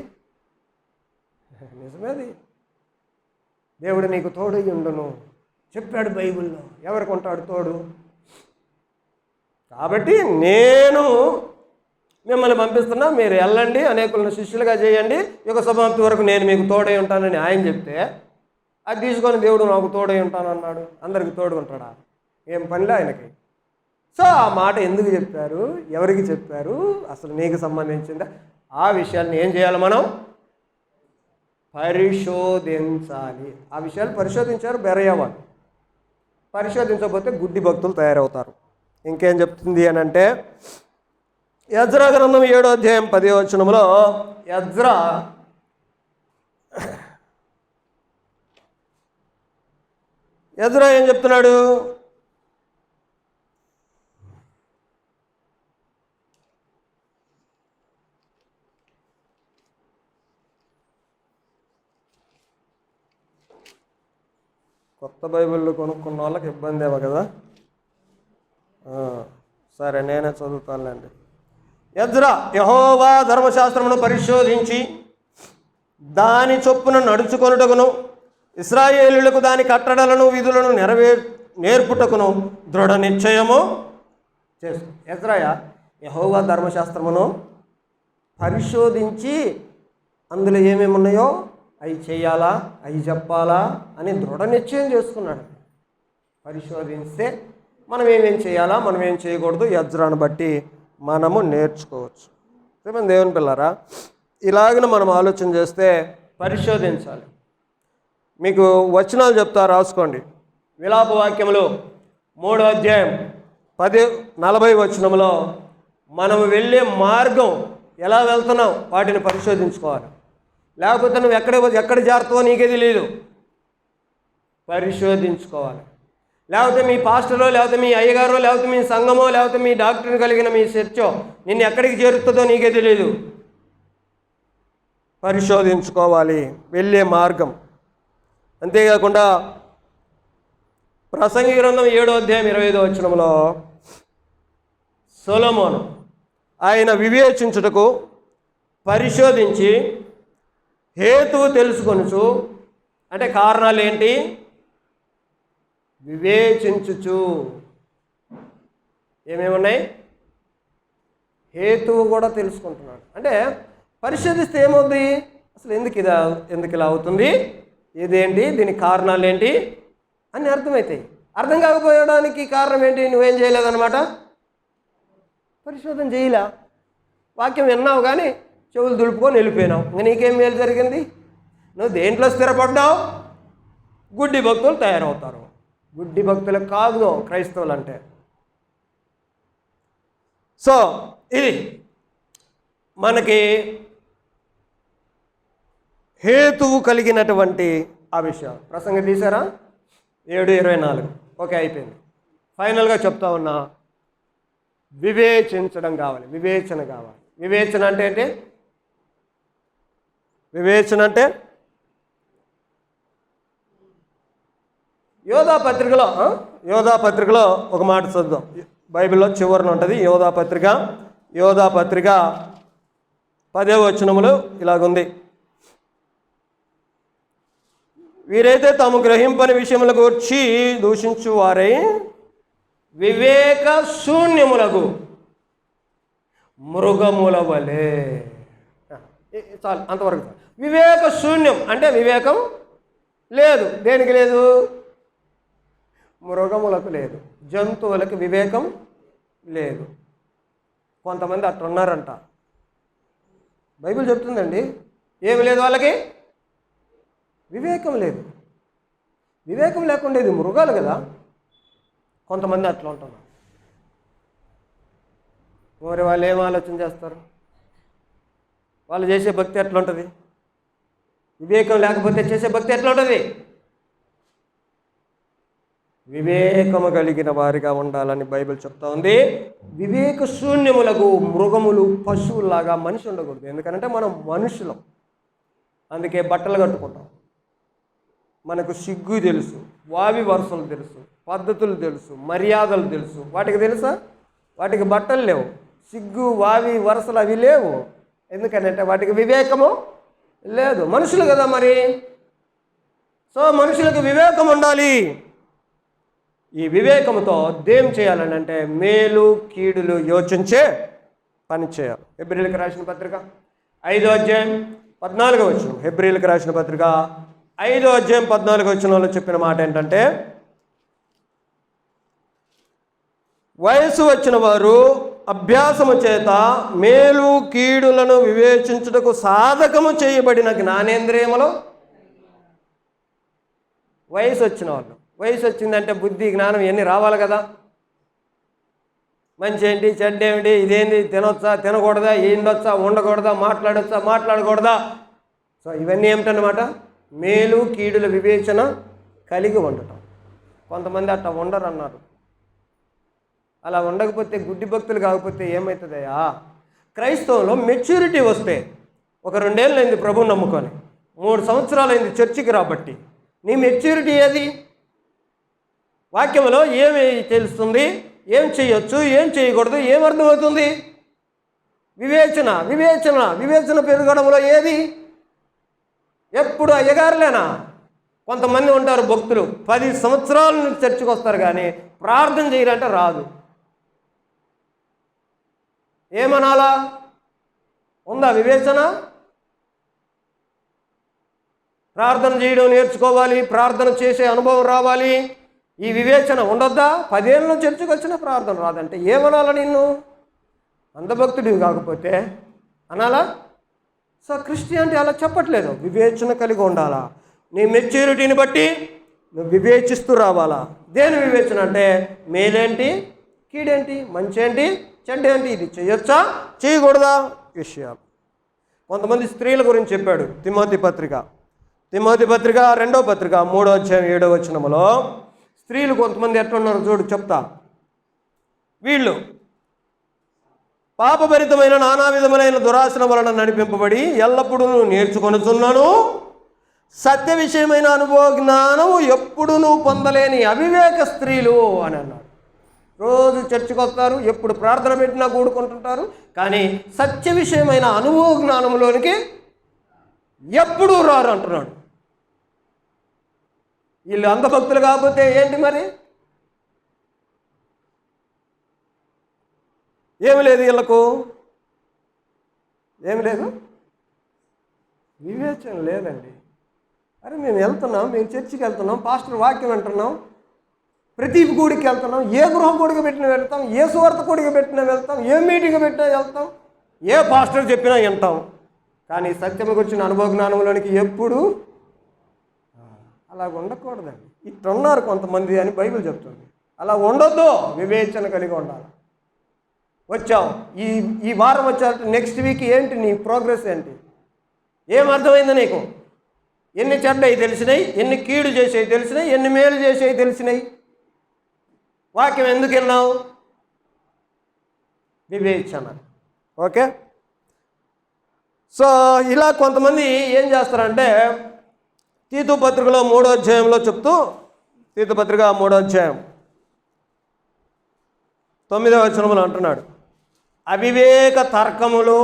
నిజమేది, దేవుడు నీకు తోడు ఉండును చెప్పాడు బైబిల్లో. ఎవరికి ఉంటాడు తోడు? కాబట్టి నేను మిమ్మల్ని పంపిస్తున్నా, మీరు వెళ్ళండి, అనేకులను శిష్యులుగా చేయండి, యుగ సమాప్తి వరకు నేను మీకు తోడై ఉంటానని ఆయన చెప్తే, అది తీసుకొని దేవుడు నాకు తోడై ఉంటానన్నాడు. అందరికి తోడు ఉంటాడా? ఏం పనిలే ఆయనకి. సో ఆ మాట ఎందుకు చెప్పారు, ఎవరికి చెప్పారు, అసలు నీకు సంబంధించిందా? ఆ విషయాన్ని ఏం చేయాలి? మనం పరిశోధించాలి. ఆ విషయాలు పరిశోధించారు బెరయ్య వాళ్ళు. పరిశోధించకపోతే గుడ్డి భక్తులు తయారవుతారు. ఇంకేం చెప్తుంది అని అంటే, ఎజ్రా గ్రంథం 7వ అధ్యాయం 10వ వచనంలో ఎజ్రా ఏం చెప్తున్నాడు? కొత్త బైబిళ్ళు కొనుక్కున్న వాళ్ళకి ఇబ్బంది ఏమో కదా. సరే నేనే చదువుతానులేండి. ఎజ్రా యెహోవా ధర్మశాస్త్రమును పరిశోధించి దాని చొప్పున నడుచుకొనుటకును ఇశ్రాయేలీయులకు దాని కట్టడలను విధులను నేర్పుటకును దృఢ నిశ్చయము చేసు. ఎజ్రాయ యెహోవా ధర్మశాస్త్రమును పరిశోధించి అందులో ఏమేమి ఉన్నాయో అవి చేయాలా, అవి చెప్పాలా అని దృఢ నిశ్చయం చేసుకున్నాడు. పరిశోధిస్తే మనం ఏమేం చేయాలా, మనం ఏం చేయకూడదు, ఎజ్రాను బట్టి మనము నేర్చుకోవచ్చు. ఏమైనా దేవుని పిల్లరా, ఇలాగనే మనం ఆలోచన చేస్తే పరిశోధించాలి. మీకు వచనాలు చెప్తా, రాసుకోండి. విలాప వాక్యములు 3వ అధ్యాయం 40వ వచనంలో మనం వెళ్ళే మార్గం ఎలా వెళ్తున్నాం వాటిని పరిశోధించుకోవాలి. లేకపోతే నువ్వు ఎక్కడ జారుతావో నీకే తెలియదు. పరిశోధించుకోవాలి. లేకపోతే మీ పాస్టరో, లేకపోతే మీ అయ్యగారో, లేకపోతే మీ సంఘమో, లేకపోతే మీ డాక్టర్ని కలిగిన మీ చర్చో నిన్ను ఎక్కడికి చేరుతుందో నీకే తెలియదు. పరిశోధించుకోవాలి వెళ్ళే మార్గం. అంతేకాకుండా ప్రసంగి గ్రంథం 7వ అధ్యాయం 25వ వచనంలో సొలొమోను ఆయన వివేచించుటకు పరిశోధించి హేతువు తెలుసుకొనుచు, అంటే కారణాలు ఏంటి, వివేచించుచు. ఏమేమి ఉన్నాయి? హేతువు కూడా తెలుసుకుంటున్నాడు. అంటే పరిశోధిస్తే ఏమవుతుంది, అసలు ఎందుకు ఇలా అవుతుంది, ఇదేంటి, దీనికి కారణాలు ఏంటి అని అర్థమవుతాయి. అర్థం కాకపోవడానికి కారణం ఏంటి, నువ్వేం చేయలేదన్నమాట, పరిశోధన చేయలే. వాక్యం విన్నావు కానీ చెవులు దులుపుకొని వెళ్ళిపోయినావు. ఇంకా నీకేం మేలు జరిగింది? నువ్వు దేంట్లో స్థిరపడ్డావు? గుడ్డి భక్తులు తయారవుతారు. గుడ్డి భక్తులకు కాదు క్రైస్తవులు అంటే. సో ఇది మనకి హేతువు కలిగినటువంటి ఆ విషయం. ప్రసంగం తీసారా? 7:24. ఓకే, అయిపోయింది. ఫైనల్గా చెప్తా ఉన్నా, వివేచించడం కావాలి, వివేచన కావాలి. వివేచన అంటే ఏంటి? వివేచన అంటే యోధా పత్రికలో ఒక మాట చదువుదాం. బైబిల్లో చివరన ఉంటుంది యోధా పత్రిక 10వ వచనములు ఇలాగుంది. వీరైతే తాము గ్రహింపని విషయముల గూర్చి దూషించు వారై వివేక శూన్యములకు మృగముల వలె. చాలు, అంతవరకు. వివేక శూన్యం అంటే వివేకం లేదు. దేనికి లేదు? మృగములకు లేదు, జంతువులకు వివేకం లేదు. కొంతమంది అట్టున్నారంట. బైబిల్ చెప్తుందండి, ఏమి లేదు వాళ్ళకి, వివేకం లేదు. వివేకం లేకుండా ఇది మృగాలు కదా. కొంతమంది అట్లా ఉంటున్నారు. మరి వాళ్ళు ఏం ఆలోచన చేస్తారు? వాళ్ళు చేసే భక్తి ఎట్లా ఉంటుంది? వివేకం లేకపోతే చేసే భక్తి ఎట్లా ఉంటుంది? వివేకము కలిగిన వారిగా ఉండాలని బైబిల్ చెప్తా ఉంది. వివేక శూన్యములకు మృగములు పశువులాగా మనిషి ఉండకూడదు. ఎందుకంటే మనం మనుషులం, అందుకే బట్టలు కట్టుకుంటాం. మనకు సిగ్గు తెలుసు, వావి వరుసలు తెలుసు, పద్ధతులు తెలుసు, మర్యాదలు తెలుసు. వాటికి తెలుసా? వాటికి బట్టలు లేవు, సిగ్గు వావి వరుసలు అవి లేవు. ఎందుకంటే వాటికి వివేకము లేదు. మనుషులు కదా మరి. సో మనుషులకు వివేకం ఉండాలి. ఈ వివేకంతో దేం చేయాలని అంటే మేలు కీడులు యోచించే పని చేయాలి. హెబ్రీయులకు రాసిన పత్రిక 5వ అధ్యాయం 14వ వచనం. హెబ్రీయులకు రాసిన పత్రిక 5వ అధ్యాయం 14వ వచనంలో చెప్పిన మాట ఏంటంటే, వయసు వచ్చిన వారు అభ్యాసము చేత మేలు కీడులను వివేచించుటకు సాధకము చేయబడిన జ్ఞానేంద్రియములో. వయసు వచ్చిన వాళ్ళు, వయసు వచ్చిందంటే బుద్ధి జ్ఞానం ఇవన్నీ రావాలి కదా. మంచి ఏంటి, చెడ్డ ఏమిటి, ఇదేంటి, తినొచ్చా తినకూడదా, ఏండొచ్చా ఉండకూడదా, మాట్లాడొచ్చా మాట్లాడకూడదా. సో ఇవన్నీ ఏమిటన్నమాట? మేలు కీడుల వివేచన కలిగి ఉండటం. కొంతమంది అట్లా ఉండరు అన్నారు. అలా ఉండకపోతే, గుడ్డి భక్తులు కాకపోతే ఏమవుతుందయ్యా? క్రైస్తవంలో మెచ్యూరిటీ వస్తే, ఒక 2 ఏళ్ళు అయింది ప్రభువుని నమ్ముకొని, 3 సంవత్సరాలు అయింది చర్చికి రాబట్టి, నీ మెచ్యూరిటీ ఏది? వాక్యంలో ఏమి తెలుస్తుంది, ఏం చేయొచ్చు, ఏం చేయకూడదు, ఏమర్థమవుతుంది? వివేచన వివేచన వివేచన పెరగడంలో ఏది? ఎప్పుడు అయ్యగారులేనా? కొంతమంది ఉంటారు భక్తులు 10 సంవత్సరాల నుంచి చర్చికి వస్తారు, కానీ ప్రార్థన చేయాలంటే రాదు. ఏమనాలా? ఉందా వివేచన? ప్రార్థన చేయడం నేర్చుకోవాలి, ప్రార్థన చేసే అనుభవం రావాలి. ఈ వివేచన ఉండొద్దా? 10 ఏళ్ళ నుంచి చర్చకు వచ్చిన ప్రార్థన రాదంటే ఏమనాలా? నిన్ను అంధభక్తుడివి కాకపోతే అనాలా? సో క్రిస్టియానిటీ అలా చెప్పట్లేదు. వివేచన కలిగి ఉండాలా. నీ మెచ్యూరిటీని బట్టి నువ్వు వివేచిస్తూ రావాలా. దేని వివేచన అంటే మేలేంటి, కీడేంటి, మంచి ఏంటి, చెడ్డ ఏంటి, ఇది చేయొచ్చా చేయకూడదా విషయాలు. కొంతమంది స్త్రీల గురించి చెప్పాడు తిమోతి పత్రిక 2వ పత్రిక 3వ అధ్యాయం 7వ వచనములో. స్త్రీలు కొంతమంది ఎట్లున్నారో చూడు, చెప్తా. వీళ్ళు పాపభరితమైన నానా విధములైన దురాశన వలన నడిపింపబడి ఎల్లప్పుడూ నేర్చుకొనుచున్నాను, సత్య విషయమైన అనుభవ జ్ఞానం ఎప్పుడూ పొందలేని అవివేక స్త్రీలు అని అన్నాడు. రోజు చర్చికి వస్తారు, ఎప్పుడు ప్రార్థన పెట్టినా కూడుకుంటుంటారు, కానీ సత్య విషయమైన అనుభవ జ్ఞానంలోనికి ఎప్పుడూ రారు అంటున్నాడు. వీళ్ళు అంధభక్తులు కాకపోతే ఏంటి మరి? ఏమి లేదు వీళ్ళకు, ఏమి లేదు, వివేచన లేదండి. అరే మేము వెళ్తున్నాం, మేము చర్చికి వెళ్తున్నాం, పాస్టర్ వాక్యం వింటున్నాం, ప్రతి గుడికి వెళ్తున్నాం, ఏ గృహ గుడికి పెట్టినా వెళ్తాం, ఏ సువార్త గుడికి పెట్టినా వెళ్తాం, ఏ మీటింగ్ పెట్టినా వెళ్తాం, ఏ పాస్టర్ చెప్పినా వింటాం, కానీ సత్యం గురించిన అనుభవ జ్ఞానంలోనికి ఎప్పుడు అలా ఉండకూడదండి. ఇట్లున్నారు కొంతమంది అని బైబిల్ చెప్తుంది. అలా ఉండొద్దు, వివేచన కలిగి ఉండాలి. వచ్చావు, ఈ వారం వచ్చావు, నెక్స్ట్ వీక్ ఏంటి నీ ప్రోగ్రెస్ ఏంటి? ఏం అర్థమైంది నీకు? ఎన్ని చెడ్డవి తెలిసినాయి, ఎన్ని కీడు చేసేవి తెలిసినాయి, ఎన్ని మేలు చేసేవి తెలిసినాయి? వాక్యం ఎందుకు విన్నావు? వివేచన. ఓకే. సో ఇలా కొంతమంది ఏం చేస్తారంటే తీతు పత్రికలో 3వ అధ్యాయంలో చెప్తూ, తీతు పత్రిక 3వ అధ్యాయం 9వ వచనములు అంటున్నాడు, అవివేక తర్కములు.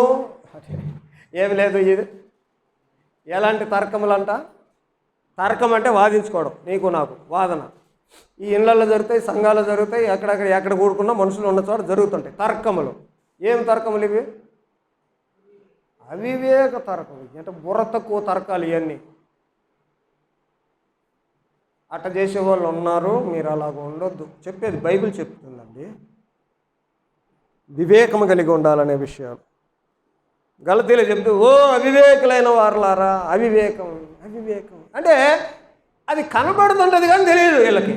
ఏమి లేదు, ఇది ఎలాంటి తర్కములు అంట? తర్కం అంటే వాదించుకోవడం, నీకు నాకు వాదన. ఈ ఇళ్ళల్లో జరుగుతాయి, సంఘాలు జరుగుతాయి, ఎక్కడ కూడుకున్నా మనుషులు ఉన్న చోట జరుగుతుంటాయి తర్కములు. ఏం తర్కములు ఇవి? అవివేక తర్కములు. అంటే బుర్ర తక్కువ తర్కాలు ఇవన్నీ. అట్ట చేసేవాళ్ళు ఉన్నారు, మీరు అలాగ ఉండొద్దు. చెప్పేది బైబిల్ చెప్తుందండి, వివేకము కలిగి ఉండాలనే విషయాలు. గలతీలో చెప్తూ, ఓ అవివేకులైన వారులారా, అవివేకం అవివేకం అంటే అది కనబడుతుంటుంది కానీ తెలియదు వీళ్ళకి.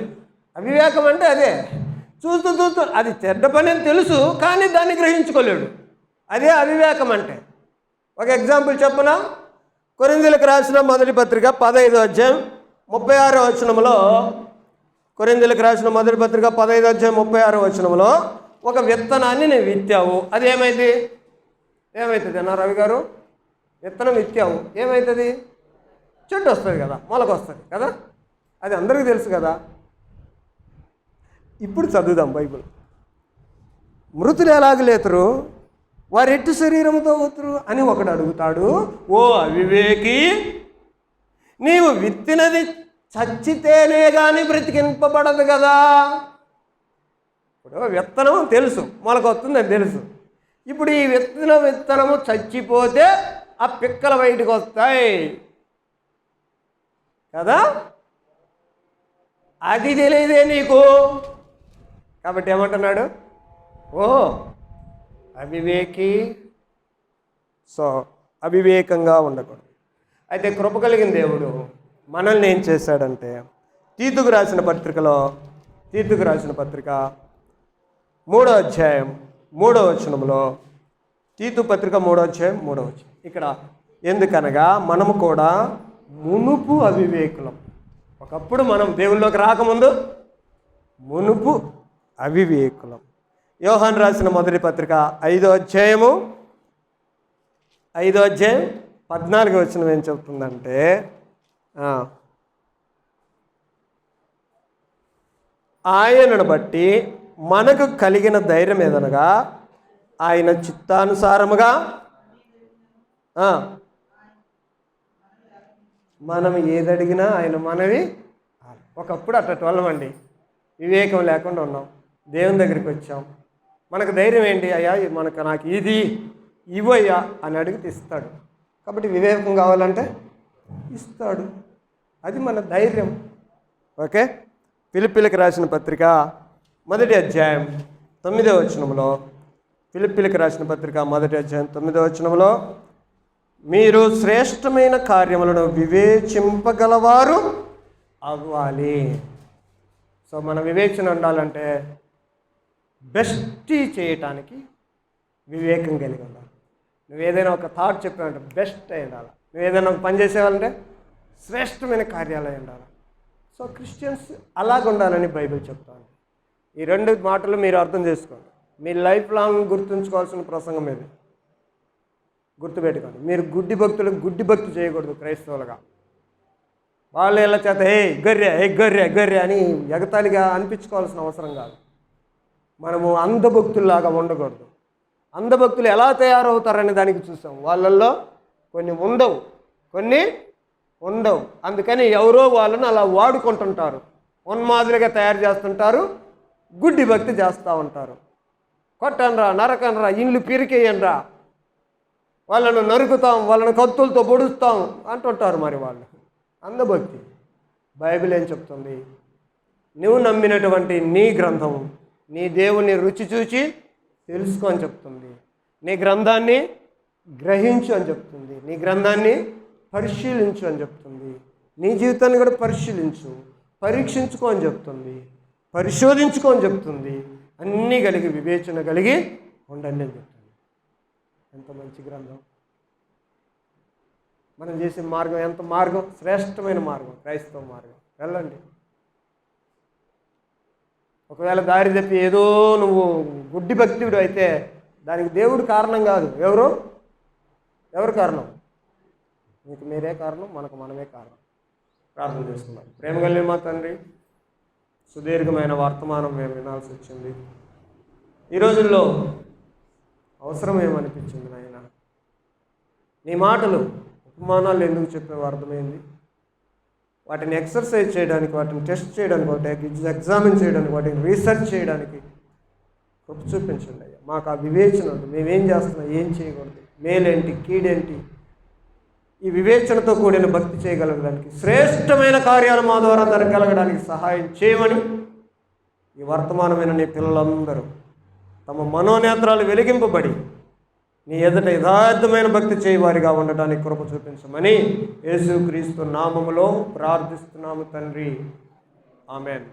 అవివేకం అంటే అదే, చూస్తూ చూస్తూ అది చెడ్డ పని అని తెలుసు, కానీ దాన్ని గ్రహించుకోలేడు. అదే అవివేకం అంటే. ఒక ఎగ్జాంపుల్ చెప్పనా? కొరింథీయులకు రాసిన మొదటి పత్రిక 15వ అధ్యాయం 36వ వచనంలో, కొరింథీయులకు రాసిన మొదటి పత్రిక 15వ అధ్యాయం 36వ వచనంలో, ఒక విత్తనాన్ని నేను విత్తావు, అది ఏమైంది? ఏమవుతుంది అన్న రవి గారు? విత్తనం విత్తావు, ఏమవుతుంది? చెట్టు వస్తుంది కదా, మొలక వస్తుంది కదా, అది అందరికీ తెలుసు కదా. ఇప్పుడు చదువుదాం బైబిల్. మృతులు ఎలాగ లేతురు, వారు ఎట్టు శరీరంతో అవుతురు అని ఒకడు అడుగుతాడు. ఓ అవివేకి, నీవు విత్తినది చచ్చితేనే కానీ బ్రతికింపబడదు కదా. ఇప్పుడు విత్తనం తెలుసు, మొలక వస్తుందని తెలుసు. ఇప్పుడు ఈ విత్తనము చచ్చిపోతే ఆ పిక్కలు బయటకు వస్తాయి కదా, అది తెలియదే నీకు. కాబట్టి ఏమంటున్నాడు? ఓ అవివేకి. సో అవివేకంగా ఉండకూడదు. అయితే కృప కలిగిన దేవుడు మనల్ని ఏం చేశాడంటే, తీతుకు రాసిన పత్రిక 3వ అధ్యాయం 3వ వచనంలో, తీతు పత్రిక 3వ అధ్యాయం 3వ వచనం, ఇక్కడ ఎందుకనగా మనము కూడా మునుపు అవివేకులం. ఒకప్పుడు మనం దేవుల్లోకి రాకముందు మునుపు అవివేకులం. యోహాను రాసిన మొదటి పత్రిక 5వ అధ్యాయం 14వ వచనం ఏం చెప్తుందంటే, ఆయనను బట్టి మనకు కలిగిన ధైర్యం ఏదనగా, ఆయన చిత్తానుసారముగా మనం ఏదడిగినా ఆయన మనవి. ఒకప్పుడు అట్టటోళ్ళమండి, వివేకం లేకుండా ఉన్నాం. దేవుని దగ్గరికి వచ్చాం, మనకు ధైర్యం ఏంటి? అయ్యా నాకు ఇది ఇవ్వయ్యా అని అడిగితే ఇస్తాడు. కాబట్టి వివేకం కావాలంటే ఇస్తాడు, అది మన ధైర్యం. ఓకే. ఫిలిప్పీలకు రాసిన పత్రిక 1వ అధ్యాయం 9వ వచనంలో, ఫిలిప్పీలకు రాసిన పత్రిక 1వ అధ్యాయం 9వ వచనంలో, మీరు శ్రేష్టమైన కార్యములను వివేచింపగలవారు అవ్వాలి. సో మన వివేచన ఉండాలంటే బెస్ట్ చేయటానికి వివేకం కలిగి ఉండాలి. నువ్వు ఏదైనా ఒక థాట్ చెప్పావంటే బెస్ట్ అయి ఉండాలి. నువ్వు ఏదైనా ఒక పని చేసేవాళ్ళంటే శ్రేష్టమైన కార్యాలు అయి ఉండాలి. సో క్రిస్టియన్స్ అలాగ ఉండాలని బైబిల్ చెప్తాను. ఈ 2 మాటలు మీరు అర్థం చేసుకోండి. మీ లైఫ్ లాంగ్ గుర్తుంచుకోవాల్సిన ప్రసంగం ఇది. గుర్తుపెట్టుకోండి. మీరు గుడ్డి భక్తి చేయకూడదు. క్రైస్తవులుగా వాళ్ళు ఎలా చేత గొర్రె అని ఎగతాళిగా అనిపించుకోవాల్సిన అవసరం కాదు. మనము అంధభక్తుల్లాగా ఉండకూడదు. అంధభక్తులు ఎలా తయారవుతారనే దానికి చూసాం. వాళ్ళల్లో కొన్ని ఉండవు. అందుకని ఎవరో వాళ్ళని అలా వాడుకుంటుంటారు, ఉన్మాదులుగా తయారు చేస్తుంటారు, గుడ్డి భక్తి చేస్తూ ఉంటారు. కొట్టనరా, నరకనరా, ఇండ్లు పిరికేయనరా, వాళ్ళను నరుకుతాం, వాళ్ళని కత్తులతో పొడుస్తాం అంటుంటారు. మరి వాళ్ళు అంధభక్తి. బైబిల్ ఏం చెప్తుంది? నువ్వు నమ్మినటువంటి నీ గ్రంథం నీ దేవుని రుచి చూచి తెలుసుకో అని చెప్తుంది. నీ గ్రంథాన్ని గ్రహించు అని చెప్తుంది. నీ గ్రంథాన్ని పరిశీలించు అని చెప్తుంది. నీ జీవితాన్ని కూడా పరీక్షించుకో అని చెప్తుంది. పరిశోధించుకో అని చెప్తుంది. అన్నీ కలిగి వివేచన కలిగి ఉండండి అని చెప్తుంది. ఎంత మంచి గ్రంథం! మనం చేసే మార్గం ఎంత శ్రేష్టమైన మార్గం, క్రైస్తవ మార్గం. వెళ్ళండి. ఒకవేళ దారి తప్పి ఏదో నువ్వు గుడ్డి భక్తుడు అయితే దానికి దేవుడు కారణం కాదు. ఎవరు కారణం? మీకు మీరే కారణం, మనకు మనమే కారణం. ప్రార్థన చేసుకున్నాం. ప్రేమ కలిగిన మా తండ్రి, సుదీర్ఘమైన వర్తమానం మేము వినాల్సి వచ్చింది. ఈ రోజుల్లో అవసరం ఏమనిపించింది నాయన? నీ మాటలు ఉపమానాలు ఎందుకు చెప్పేవో అర్థమైంది. వాటిని ఎక్సర్సైజ్ చేయడానికి, వాటిని టెస్ట్ చేయడానికి, వాటిని ఎగ్జామిన్ చేయడానికి, వాటిని రీసెర్చ్ చేయడానికి కృప చూపించండి అయ్యా. మాకు ఆ వివేచన ఉంది. మేమేం చేస్తున్నాం, ఏం చేయకూడదు, మేలేంటి, కీడేంటి, ఈ వివేచనతో కూడిన భక్తి చేయగలగడానికి, శ్రేష్టమైన కార్యాలు మా ద్వారా జరగగలగడానికి సహాయం చేయమని ఈ వర్తమానమైన నీ పిల్లలందరూ తమ మనోనేత్రాలు వెలిగింపబడి నీ ఎదుట యథార్థమైన భక్తి చేయవారిగా ఉండటానికి కృప చూపించమని యేసుక్రీస్తు నామములో ప్రార్థిస్తున్నాము తండ్రి. ఆమెన్.